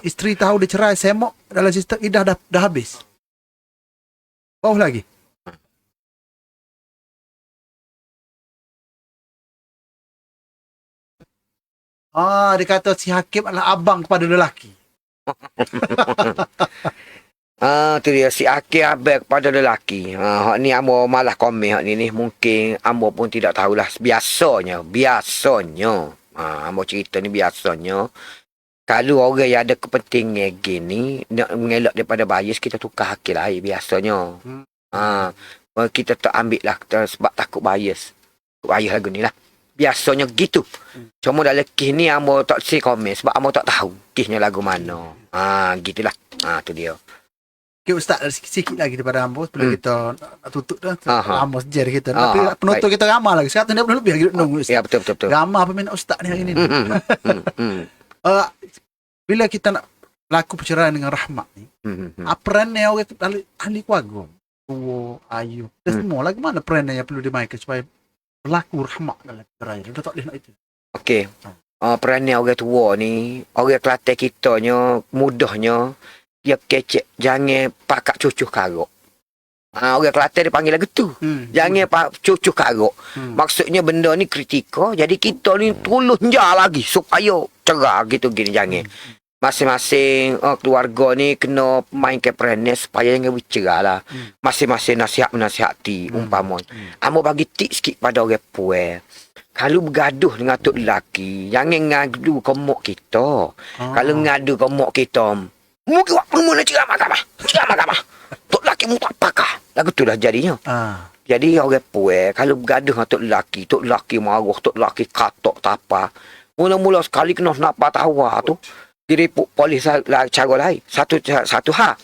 isteri tahu dia cerai semok dalam sistem idah dah habis. Bawah lagi. Dia kata si hakim adalah abang kepada lelaki. Tu dia si hakim abang kepada lelaki. Hak ni ambo malah komen hak ni mungkin ambo pun tidak tahulah. Biasanya ambo cerita ni biasanya kalau orang yang ada kepentingan gini nak mengelak daripada bias, kita tukar hakim lain biasanya. Kita tak ambil lah sebab takut bias. Lagu ni lah. Biasanya gitu. Cuma dalam kes ni ambo tak say komen sebab ambo tak tahu kesnya lagu mana. Gitulah. Tu dia. Okay, Ustaz, sikit lagi daripada ambo sebelum kita nak tutup dah. Ambo sejar kita. Tapi penonton kita ramai lagi. 100 lebih lagi nunggu. Ya, betul. Ramai peminat Ustaz ni hari ni. Bila kita nak laku perceraian dengan rahmat ni, perannya orang ahli keluarga, tua, ayu, dan semua lagi mana perannya yang perlu dimainkan supaya berlaku rahmat dalam perceraian. Dia tak boleh nak itu. Okey. Perannya orang tua ni, orang Kelantan kitanya mudahnya dia kecek, jangan pakak cucuh karuk. Orang Kelantan dia panggil lagu tu. Jangan cucuh karuk. Maksudnya benda ni kritikal, jadi kita ni tolong jar lagi supaya cerah gitu gini jangan. Masing-masing keluarga ni kena main ke peranan supaya jangan bercerah lah. Masing-masing nasihat menasihati umpama. Amo bagi tip sikit pada orang puan. Kalau bergaduh dengan tok lelaki, jangan ngadu komok kita. Kalau ngadu komok kita, mungkin waktu mana cerah mahkamah. Cerah mahkamah. Tok lelaki mu tak pakar. Lagu tu dah jadinya. Jadi orang puan, kalau bergaduh dengan tok lelaki marah, tok lelaki katok tak apa. Mula-mula sekali kena nampak tawa tu, direpuk polis cara lain. Satu hal.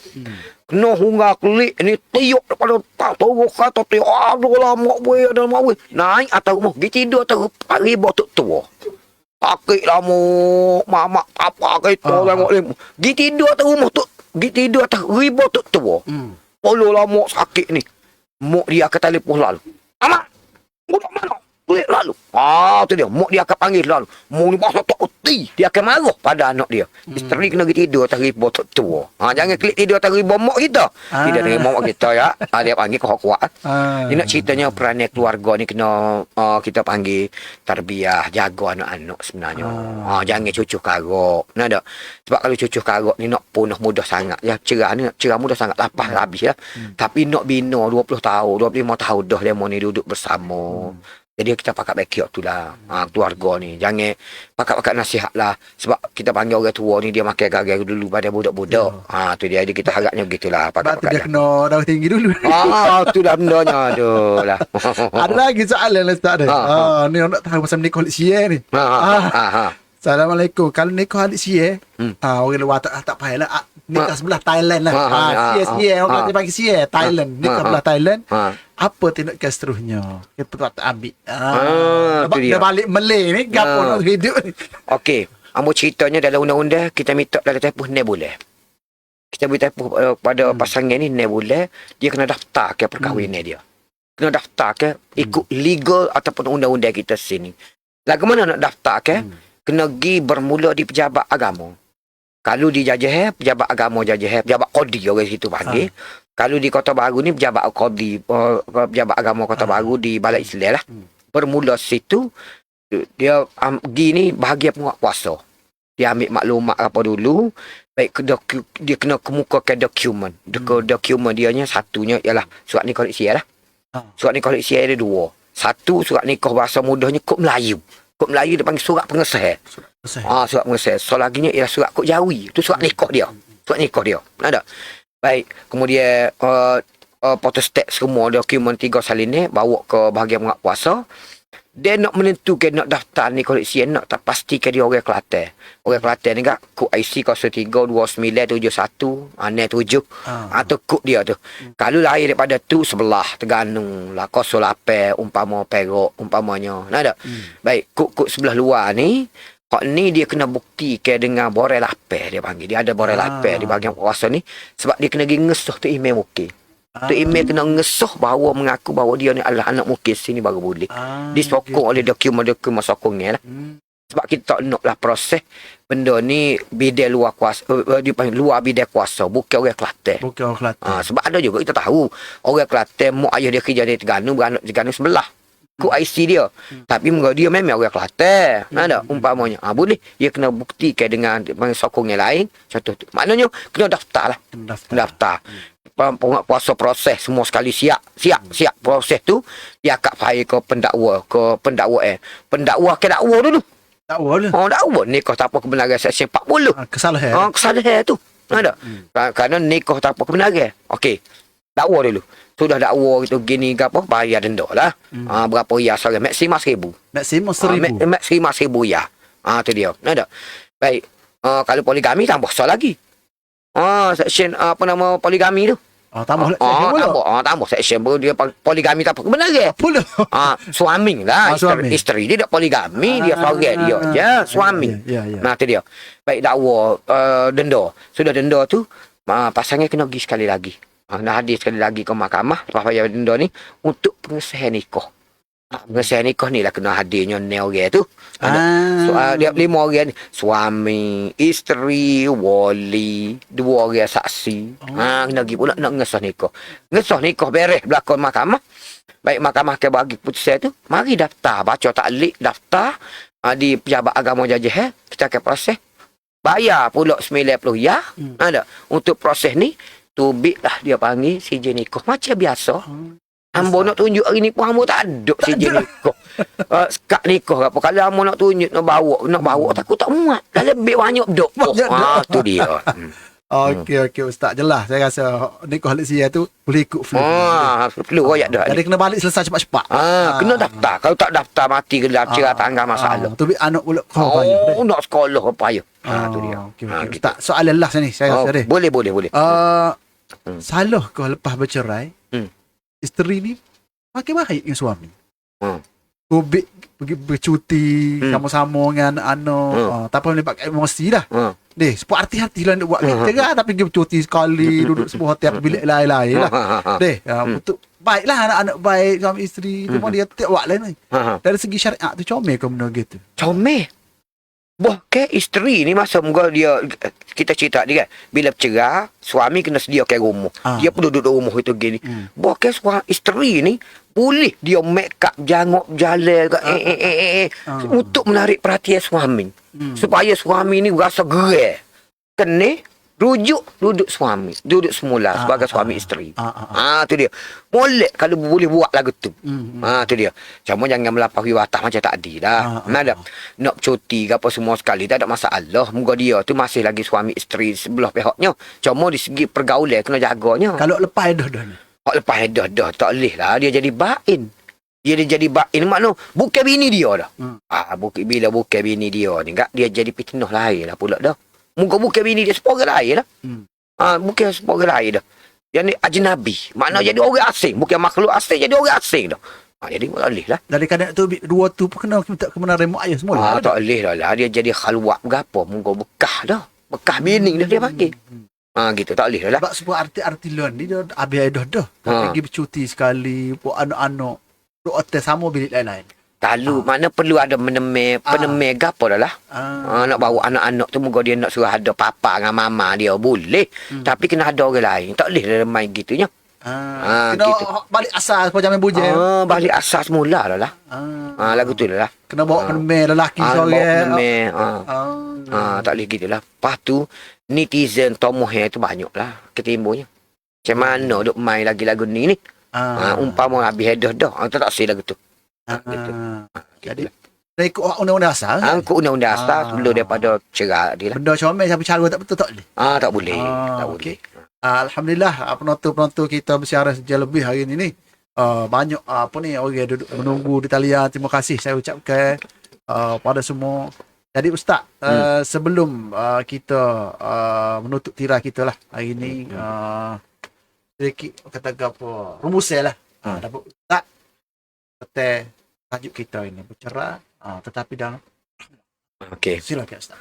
Kena hungar kelik ni tiuk daripada tak tahu kata tiuk. Aduh lah mak weh, ada mak weh. Naik atau rumah, pergi tidur atas riba tok tua. Sakit lah mak apa kita tengok ni. Pergi tidur atas rumah tok, pergi tidur atas riba tok tua. Aduh lah mak sakit ni. Mak dia akan telefon lalu. Amak, budak mana? Klik lalu. Tu dia. Mak dia akan panggil lalu. Mak ni pasal tak reti. Dia akan marah pada anak dia. Isteri kena pergi tidur atas riba tok tua. Jangan klik tidur atas riba mak kita. Tidak dengan mak kita ya. Dia panggil kuat-kuat. Dia nak ceritanya peranan keluarga ni kena kita panggil tarbiyah, jaga anak-anak sebenarnya. Jangan cucuh karok. Nah tak? Sebab kalau cucuh karok ni nak punah mudah sangat. Ya cerah mudah sangat lapar habis lah. Tapi nak bina 20 tahun, 25 tahun dah demo ni duduk bersama. Jadi kita pakat backup tu lah. Keluarga ni. Jangan pakat-pakat nasihat lah. Sebab kita panggil orang tua ni dia makan gagal dulu pada budak-budak. Tu dia. Jadi kita harapnya begitulah. Sebab tu dia kena darah tinggi dulu. Tu dah bendanya tu lah. Ada lagi soalan lah Ustaz. Ni orang nak tahu pasal nikah alik siye ni. Assalamualaikum. Kalau nikah alik siye, orang luar tak payah lah. Nikah sebelah Thailand lah. Siye. Orang kata panggil siye. Thailand. Nikah sebelah Thailand. Apa tindakan seterusnya? Kita tak ambil. Sebab dia balik Malay ni. Gapo nak hidup ni. Okey. Ambo ceritanya dalam undang-undang, kita minta dalam tempoh ni boleh. Kita beri tempoh pada pasangan ni boleh. Dia kena daftar ke perkahwinan dia. Kena daftar ke ikut legal ataupun undang-undang kita sini. Lagu mana nak daftar ke? Kena pergi bermula di pejabat agama. Kalau di Jajah, pejabat agama Jajah, pejabat Qadi orang situ panggil. Kalau di Kota Baru ni pejabat Qadi, pejabat agama Kota Baru di Balai Islam lah. Bermula situ dia pergi ni bahagian penguatkuasa. Dia ambil maklumat apa dulu. Baik dia kena kemukakan dokumen. Dokumen dianya satunya ialah surat nikah koleksi lah. Surat nikah koleksi ada dua. Satu surat nikah bahasa mudahnya kod Melayu. Kod Melayu dia panggil surat pengesahan. Surat pengesahan. So laginya ialah surat kod Jawi. Itu surat nikah dia. Surat nikah dia. Ada. Baik. Kemudian photostat semua dokumen 3 salin ni bawa ke bahagian penguatkuasa. Dia nak menentukan nak daftar ni koleksi nak tak pastikan dia orang Kelantan. Orang Kelantan ni kak kod IC 032971 7 atau kod dia tu. Kalau lahir daripada tu sebelah Terengganu lah 08 umpama Perak umpamanya. Ada. Baik, kod sebelah luar ni hak ni dia kena buktikan dengan borel lapar dia panggil. Dia ada borel lapar di bahagian kuasa ni sebab dia kena pergi ngesuh tu email okey. Tu email kena ngesuh bahawa mengaku bahawa dia ni adalah anak mukis sini baru boleh. Disokong oleh dokumen-dokumen sokongnya lah. Sebab kita tak nak lah proses benda ni bidang luar kuasa, dia panggil luar bidang kuasa, bukan orang Kelantan. Sebab ada juga kita tahu orang Kelantan mak ayah dia kerja di Terengganu, beranak Terengganu sebelah. Kod IC dia. Tapi dia memang orang Kelantan. Ada umpamanya. Boleh dia kena buktikan dengan sokong yang lain. Contoh tu. Maknanya kena daftar lah. Daftar. Puasa proses semua sekali siap proses tu dia akan file ke pendakwa ke dakwa dulu. Dakwa nikah tanpa kebenaran seksyen 40. Kesalahan tu. Ada. Kerana nikah tanpa kebenaran. Okey. Dakwa dulu. Sudah dakwa itu gini ke apa bayar denda lah. Berapa ya seorang maksimum 1000. Maksimum 1000 ya. Tu dia. Ada. Baik. Kalau poligami tambah soal lagi. Seksyen apa nama poligami tu? Tambah seksyen baru dia poligami tak apa kebenaran. Suami lah. Isteri dia tak poligami, dia seorang dia je suami. Tu dia. Baik dakwa denda. Sudah denda tu pasangan kena pergi sekali lagi. Nak hadir sekali lagi ke mahkamah lepas bayar denda ni untuk pengesahan nikah. Pengesahan nikah ni lah kena hadirnya ni orang tu. Dia 5 orang ni. Suami, isteri, wali, 2 orang saksi. Kena pergi pula nak ngesah nikah. Ngesah nikah beres berlaku mahkamah. Baik mahkamah ke bagi keputusan tu, mari daftar. Baca taklik, daftar. di pejabat agama jajah kita akan proses. Bayar pula 90 ya. Ada untuk proses ni tubik lah dia panggil sijil nikah macam biasa. Ambo nak tunjuk hari ni pun ambo tak ada sijil nikah. Sekak nikah apa kalau ambo nak tunjuk nak bawa takut tak muat. Dah lebih banyak dok. Tu dia. Okey Ustaz, jelas saya rasa nikah Malaysia tu boleh ikut flow. Perlu royak dah. Jadi kena balik selesai cepat-cepat. Kena daftar. Kalau tak daftar mati ke dalam cerah tangga masalah. Tu anak pula nak sekolah apa ya. Tu dia. Okey. Ustaz, soalan last ni saya rasa. Boleh. Salah kau lepas bercerai, isteri ni makin baik dengan suami. Kubik pergi bercuti sama-sama dengan anak. Tak apa melibatkan emosi dah. Sebab hati-hati lah nak buat kita kan. Tapi pergi bercuti sekali, duduk sebuah hotel bilik lain-lain lah. Untuk baiklah anak-anak baik, suami isteri. Cuma dia tak buat lain ni. Dari segi syariat tu comel kau benda gitu. Comel. Ke isteri ni masa muka dia kita cerita dia kan bila bercerai suami kena sediakan rumah. Dia pun duduk rumah itu gini. Ke isteri ni boleh dia make up jangok jalan untuk menarik perhatian suami. Supaya suami ni rasa gerai. Kena duduk semula sebagai suami isteri. Tu dia. Boleh kalau boleh buat lagu tu. Tu dia. Cuma jangan melampaui watak macam tadi dah. Nak cuti ke apa semua sekali tak ada masalah. Moga dia tu masih lagi suami isteri sebelah pihaknya. Cuma di segi pergaulan kena jaganya. Kalau lepas dah ni. Lepas dah tak boleh lah dia jadi bain. Dia jadi bain makna bukan bini dia dah. Bila bukan bini dia ni enggak dia jadi fitnah lain lah pula dah. Bukan bini dia sepuluh lain lah. Bukan sepuluh lain dah. Dia ni ajnabi. Makna jadi orang asing. Bukan makhluk asing, jadi orang asing dah. Jadi tak boleh lah. Dari kadang tu, dua tu pun kena minta kebenaran mak ayah semua. Tak boleh lah. Dia jadi khalwat berapa. Muka bekah dah. Bekah bini dah dia panggil. Gitu. Tak boleh lah. Sebab sebuah arti-arti lain ni, dia habis dah. Pergi bercuti sekali. Buat anak-anak. Duk hotel sama bilik lain-lain. Mana perlu ada penemeh gapo dah lah. Nak bawa anak-anak tu moga dia nak suruh ada papa dengan mama dia boleh. Tapi kena ada orang lain. Tak boleh dia main gitunya. Kena gitu. Balik asas macam main bujang. Balik asas mula dah lah. Lagu tu dah lah. Kena bawa penemeh lelaki seorang. Tak boleh gitu lah. Lepas tu netizen tomoh tu banyak lah ketimbunya. Macam mana duk main lagi lagu ni. Umpama habis dah. Tak silap lagu tu. Jadi dah ikut undang-undang asal. Ikut undang-undang asal sebelum daripada cerai dia lah. Benda comel sampai cara tak betul tak boleh. Tak boleh. Tak boleh. Alhamdulillah penonton-penonton kita bersiaran sejam lebih hari ini. Banyak orang duduk menunggu di talian. Terima kasih saya ucapkan pada semua. Jadi Ustaz, sebelum kita menutup tirai kita lah hari ini, sedikit kata apa rumusnya lah. Dapat Ustaz kata tajuk kita ini bercerai tetapi dalam silakan Ustaz.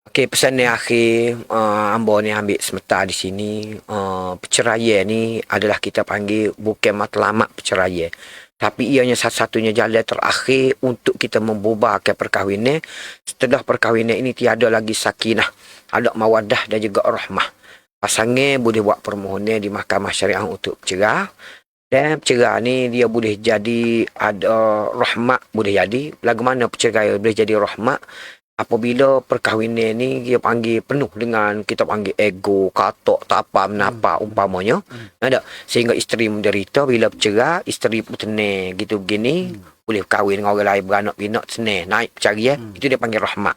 Pesan yang akhir ambo ni ambil sementara di sini, perceraian ni adalah kita panggil bukan matlamat perceraian, tapi ianya satu-satunya jalan terakhir untuk kita membubarkan perkahwinan. Setelah perkahwinan ini tiada lagi sakinah, ada mawaddah dan juga rahmah. Pasangan boleh buat permohonan di mahkamah syariah untuk bercerai. Dan perceraian ni dia boleh jadi ada rahmat, boleh jadi. Lagu mana perceraian boleh jadi rahmat? Apabila perkahwinan ni dia panggil penuh dengan kita panggil ego, katok, tak apa, menapa umpamanya. Ada. Sehingga isteri menderita bila bercerai, isteri pun tenang gitu begini. Boleh kahwin dengan orang lain, beranak pinak, senang, naik perceraian. Itu dia panggil rahmat.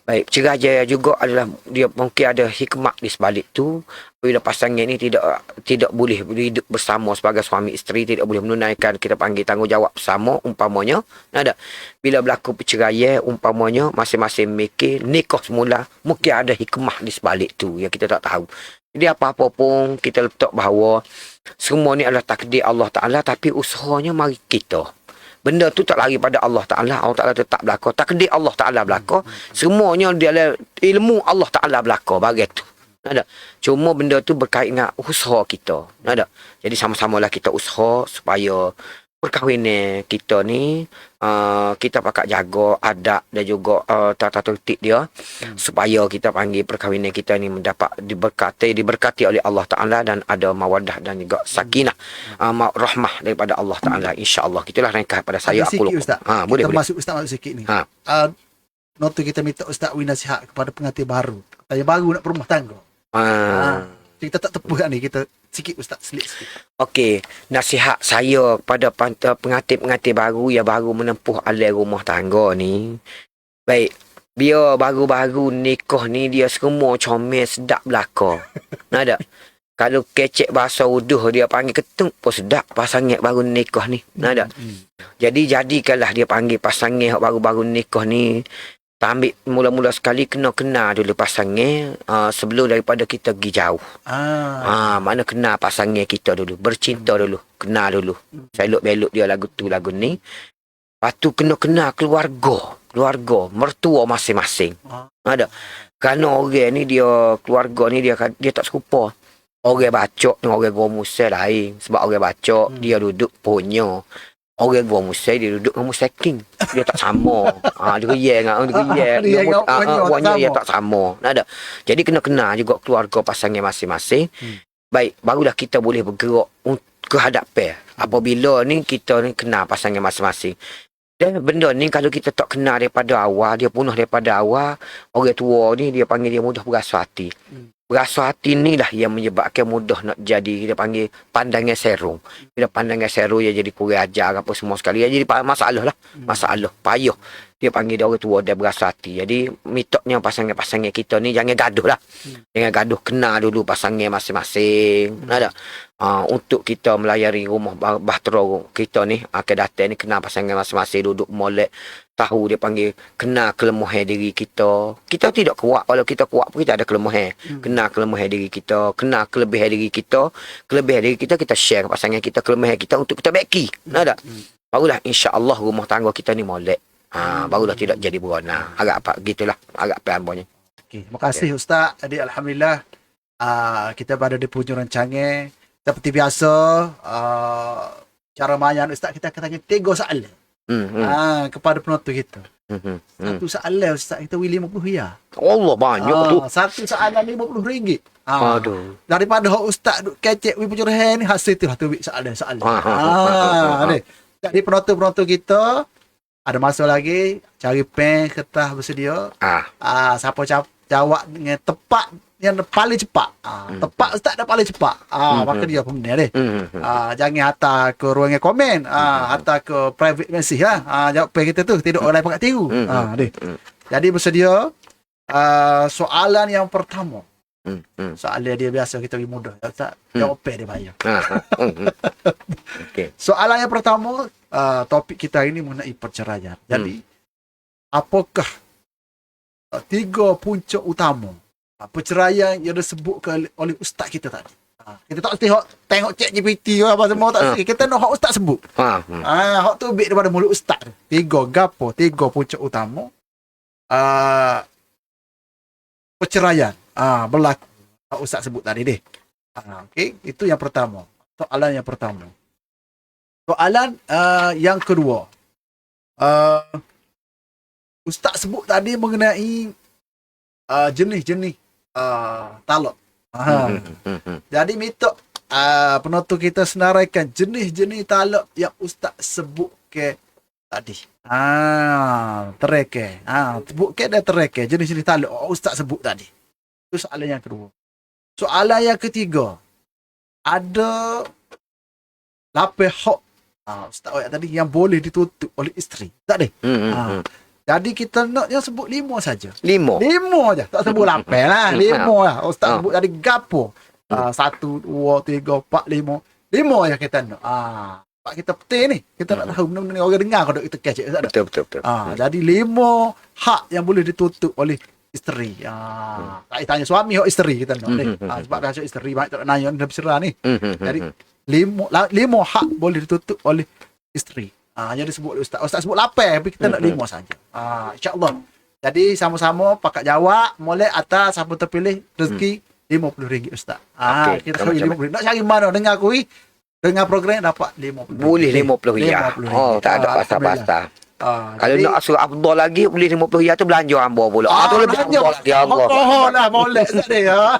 Baik, perceraian juga adalah dia mungkin ada hikmat di sebalik tu. Bila pasangan ni tidak boleh hidup bersama sebagai suami isteri, tidak boleh menunaikan kita panggil tanggungjawab bersama umpamanya. Ada. Bila berlaku perceraian umpamanya masing-masing mikir nikah semula, mungkin ada hikmah di sebalik tu yang kita tak tahu. Jadi apa-apa pun kita letak bahawa semua ni adalah takdir Allah Ta'ala, tapi usahanya mari kita. Benda tu tak lari pada Allah Ta'ala. Allah Ta'ala tetap belakang. Takdir Allah Ta'ala belakang. Semuanya dia ilmu Allah Ta'ala belakang. Bagitu. Ada. Cuma benda tu berkait dengan usaha kita. Ada. Jadi sama-samalah kita usaha supaya perkahwinan kita ni kita pakat jaga adat dan juga tata tertib dia supaya kita panggil perkahwinan kita ni mendapat diberkati oleh Allah Taala dan ada mawaddah dan juga sakinah rahmah daripada Allah Taala, insya-Allah. Gitulah ringkas pada saya. Aku lupa. Boleh. Masuk sikit ni. Notu kita minta Ustaz beri nasihat kepada pengantin baru. Saya baru nak berumah tangga. Kita tak tepuh ni, kita sikit Ustaz, selit sikit. Okey, nasihat saya kepada pengantin-pengantin baru yang baru menempuh alam rumah tangga ni. Baik, dia baru-baru nikah ni dia semua comel sedap belaka. Nada. Kalau kecek bahasa uduh dia panggil ketung pun sedap pasangan baru nikah ni. Nada. Jadi jadikanlah dia panggil pasangan baru-baru nikah ni. Ambil mula-mula sekali kena dulu pasangan sebelum daripada kita pergi jauh. Mana kenal pasangan kita dulu, bercinta dulu, kenal dulu. Selok-belok dia lagu tu lagu ni. Lepas tu kena keluarga, mertua masing-masing. Ada. Kerana orang ni dia keluarga ni dia tak serupa. Orang bacok dengan orang gomusai lain. Sebab orang bacok dia duduk punya. Orang gua musai dia duduk dengan musaking. Dia tak sama. Dia riang dia tak sama. Ada. Jadi kena kenal juga keluarga pasangan masing-masing. Baik, barulah kita boleh bergerak ke hadapan. Apabila ni kita ni kenal pasangan masing-masing. Dan benda ni kalau kita tak kenal daripada awal, dia punah daripada awal, orang tua ni dia panggil dia mudah berasa hati. Berasa hati ni lah yang menyebabkan mudah nak jadi, kita panggil pandangan serong. Bila pandangan serong, dia jadi kurang ajar apa semua sekali. Dia jadi masalah lah. Masalah, payah. Dia panggil dia orang tua, dia berasa hati. Jadi, mitoknya pasangan-pasangan kita ni jangan gaduh lah. Jangan gaduh, kenal dulu pasangan masing-masing. Ada. Untuk kita melayari rumah bahtera kita ni, akan datang ni kenal pasangan masing-masing, duduk molek. Tahu dia panggil kenal kelemahan diri kita. Kita tidak kuat. Kalau kita kuat pun kita ada kelemahan. Kenal kelemahan diri kita. Kenal kelebihan diri kita. Kelebihan diri kita share ke pasangan kita. Kelemahan kita untuk kita baiki. Ada. Barulah insya-Allah rumah tangga kita ni molek. Barulah tidak jadi berona. Agak apa gitulah. Agak apa-apanya. Okey, terima kasih Ustaz. Jadi alhamdulillah kita berada di penghujung rancangan. Seperti biasa cara mayan Ustaz kita akan tanya 3 soalan. Kepada penonton kita. Satu soalan Ustaz kita beri RM50. Allah banyak tu. Satu soalan RM50. Aduh. Daripada hak Ustaz duk kecek we pencerahan ni, hasil tu lah tu soalan. Jadi penonton kita ada masa lagi, cari pen, kertas bersedia. Siapa jawab dengan tepat yang paling cepat. Tepat Ustaz dah paling cepat. Maka dia pemenang deh. Jangan hantar ke ruangan komen. Hantar ke private message lah. Jawab pen kita tu. Tidak orang lain pakat tiru. Deh. Jadi bersedia. Soalan yang pertama. Soalan dia biasa kita beri mudah. Ustaz, jawab pen dia bayar. Okay. Soalan yang pertama. Topik kita ini mengenai perceraian. Jadi, apakah 3 punca utama perceraian yang disebutkan oleh Ustaz kita tadi? Kita tak tengok cek GPT apa semua tak. Kita nak hak Ustaz sebut. Hak tu ambil daripada mulut Ustaz. 3 punca utama perceraian berlaku. Hak Ustaz sebut tadi deh. Okey, itu yang pertama. Soalan yang pertama. Soalan yang kedua. Ustaz sebut tadi mengenai jenis-jenis talak. Jadi minta penonton kita senaraikan jenis-jenis talak yang Ustaz sebut ke tadi. Tereke. Sebut ke dah tereke jenis-jenis talak Ustaz sebut tadi. Itu soalan yang kedua. Soalan yang ketiga. Ada 8 hak Ustaz ayat tadi yang boleh ditutup oleh isteri. Tak ada. Jadi kita nak yang sebut 5 saja. 5 je. Tak sebut 8 lah. 5 lah. Ustaz sebut tadi gapo. 1, 2, 3, 4, 5. 5 je kita nak. Pak kita petik ni. Kita nak tahu benda-benda orang dengar kalau kita catch. Betul. Jadi 5 hak yang boleh ditutup oleh isteri. Tak tanya suami hak isteri kita nak. Sebab dah isteri banyak tak nak nanya dah berserah ni. Jadi 5 hak boleh ditutup oleh isteri. Yang disebut Ustaz sebut 8 tapi kita nak 5 saja. InsyaAllah. Jadi sama-sama pakat jawab, molek atas siapa terpilih rezeki RM50 Ustaz. Kita cari RM50. Nak cari mana dengar aku ni? Dengan program dapat 50. Boleh 50 riyal. Oh, tak ada pasal-pasal. Kalau nak asal afdal lagi boleh 50 riyal tu belanja hamba pula. Tu lebih afdal lagi Allah. Oh lah molek Ustaz dia.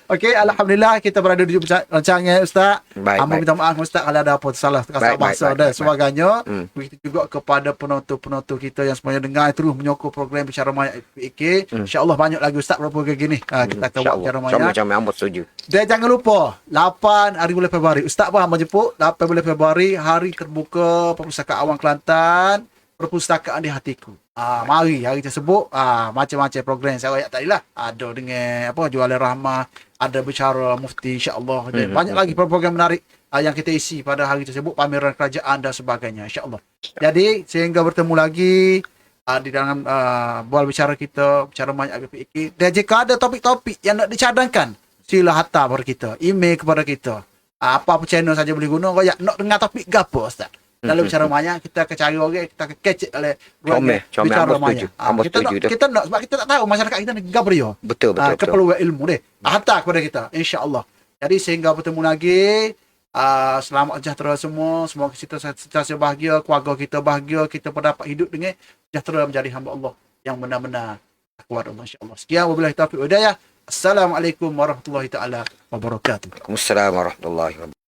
Okey, alhamdulillah kita berada di rancangan Ustaz. Hamba minta maaf Ustaz kalau ada apa salah kasar bahasa dan sebagainya. Begitu juga kepada penonton-penonton kita yang semuanya dengar terus menyokong program Bicara Maya FPK. InsyaAllah banyak lagi Ustaz berapa gini. Kita akan buat Bicara Maya. Macam-macam hamba setuju. Dan jangan lupa 8 hari bulan Februari. Ustaz pun hamba jemput 8 bulan Februari hari terbuka Perpustakaan Awang Kelantan, Perpustakaan di Hatiku. Mari hari tersebut macam-macam program saya ayat tadi lah. Ada dengan apa jualan rahmah, ada bicara mufti insya-Allah. Dan banyak lagi program menarik yang kita isi pada hari tersebut, pameran kerajaan dan sebagainya insya-Allah. Jadi sehingga bertemu lagi di dalam bual bicara kita, Bicara Maya FPK. Dan jika ada topik-topik yang nak dicadangkan, sila hantar kepada kita, email kepada kita. Apa-apa channel saja boleh guna. Kalau nak dengar topik gapo Ustaz? Dalam Bicara Maya kita akan cari orang, kita akan catch oleh Bicara Maya. Kita nak sebab kita tak tahu masyarakat kita ni gapo dia. Betul. Keperluan ilmu dia. Hantar kepada kita insya-Allah. Jadi sehingga bertemu lagi, selamat sejahtera semua. Semoga kita sentiasa bahagia, keluarga kita bahagia, kita dapat hidup dengan sejahtera menjadi hamba Allah yang benar-benar kuat Allah insya-Allah. Sekian wabillahi taufiq wa hidayah. Assalamualaikum warahmatullahi taala wabarakatuh. Waalaikumsalam warahmatullahi wabarakatuh.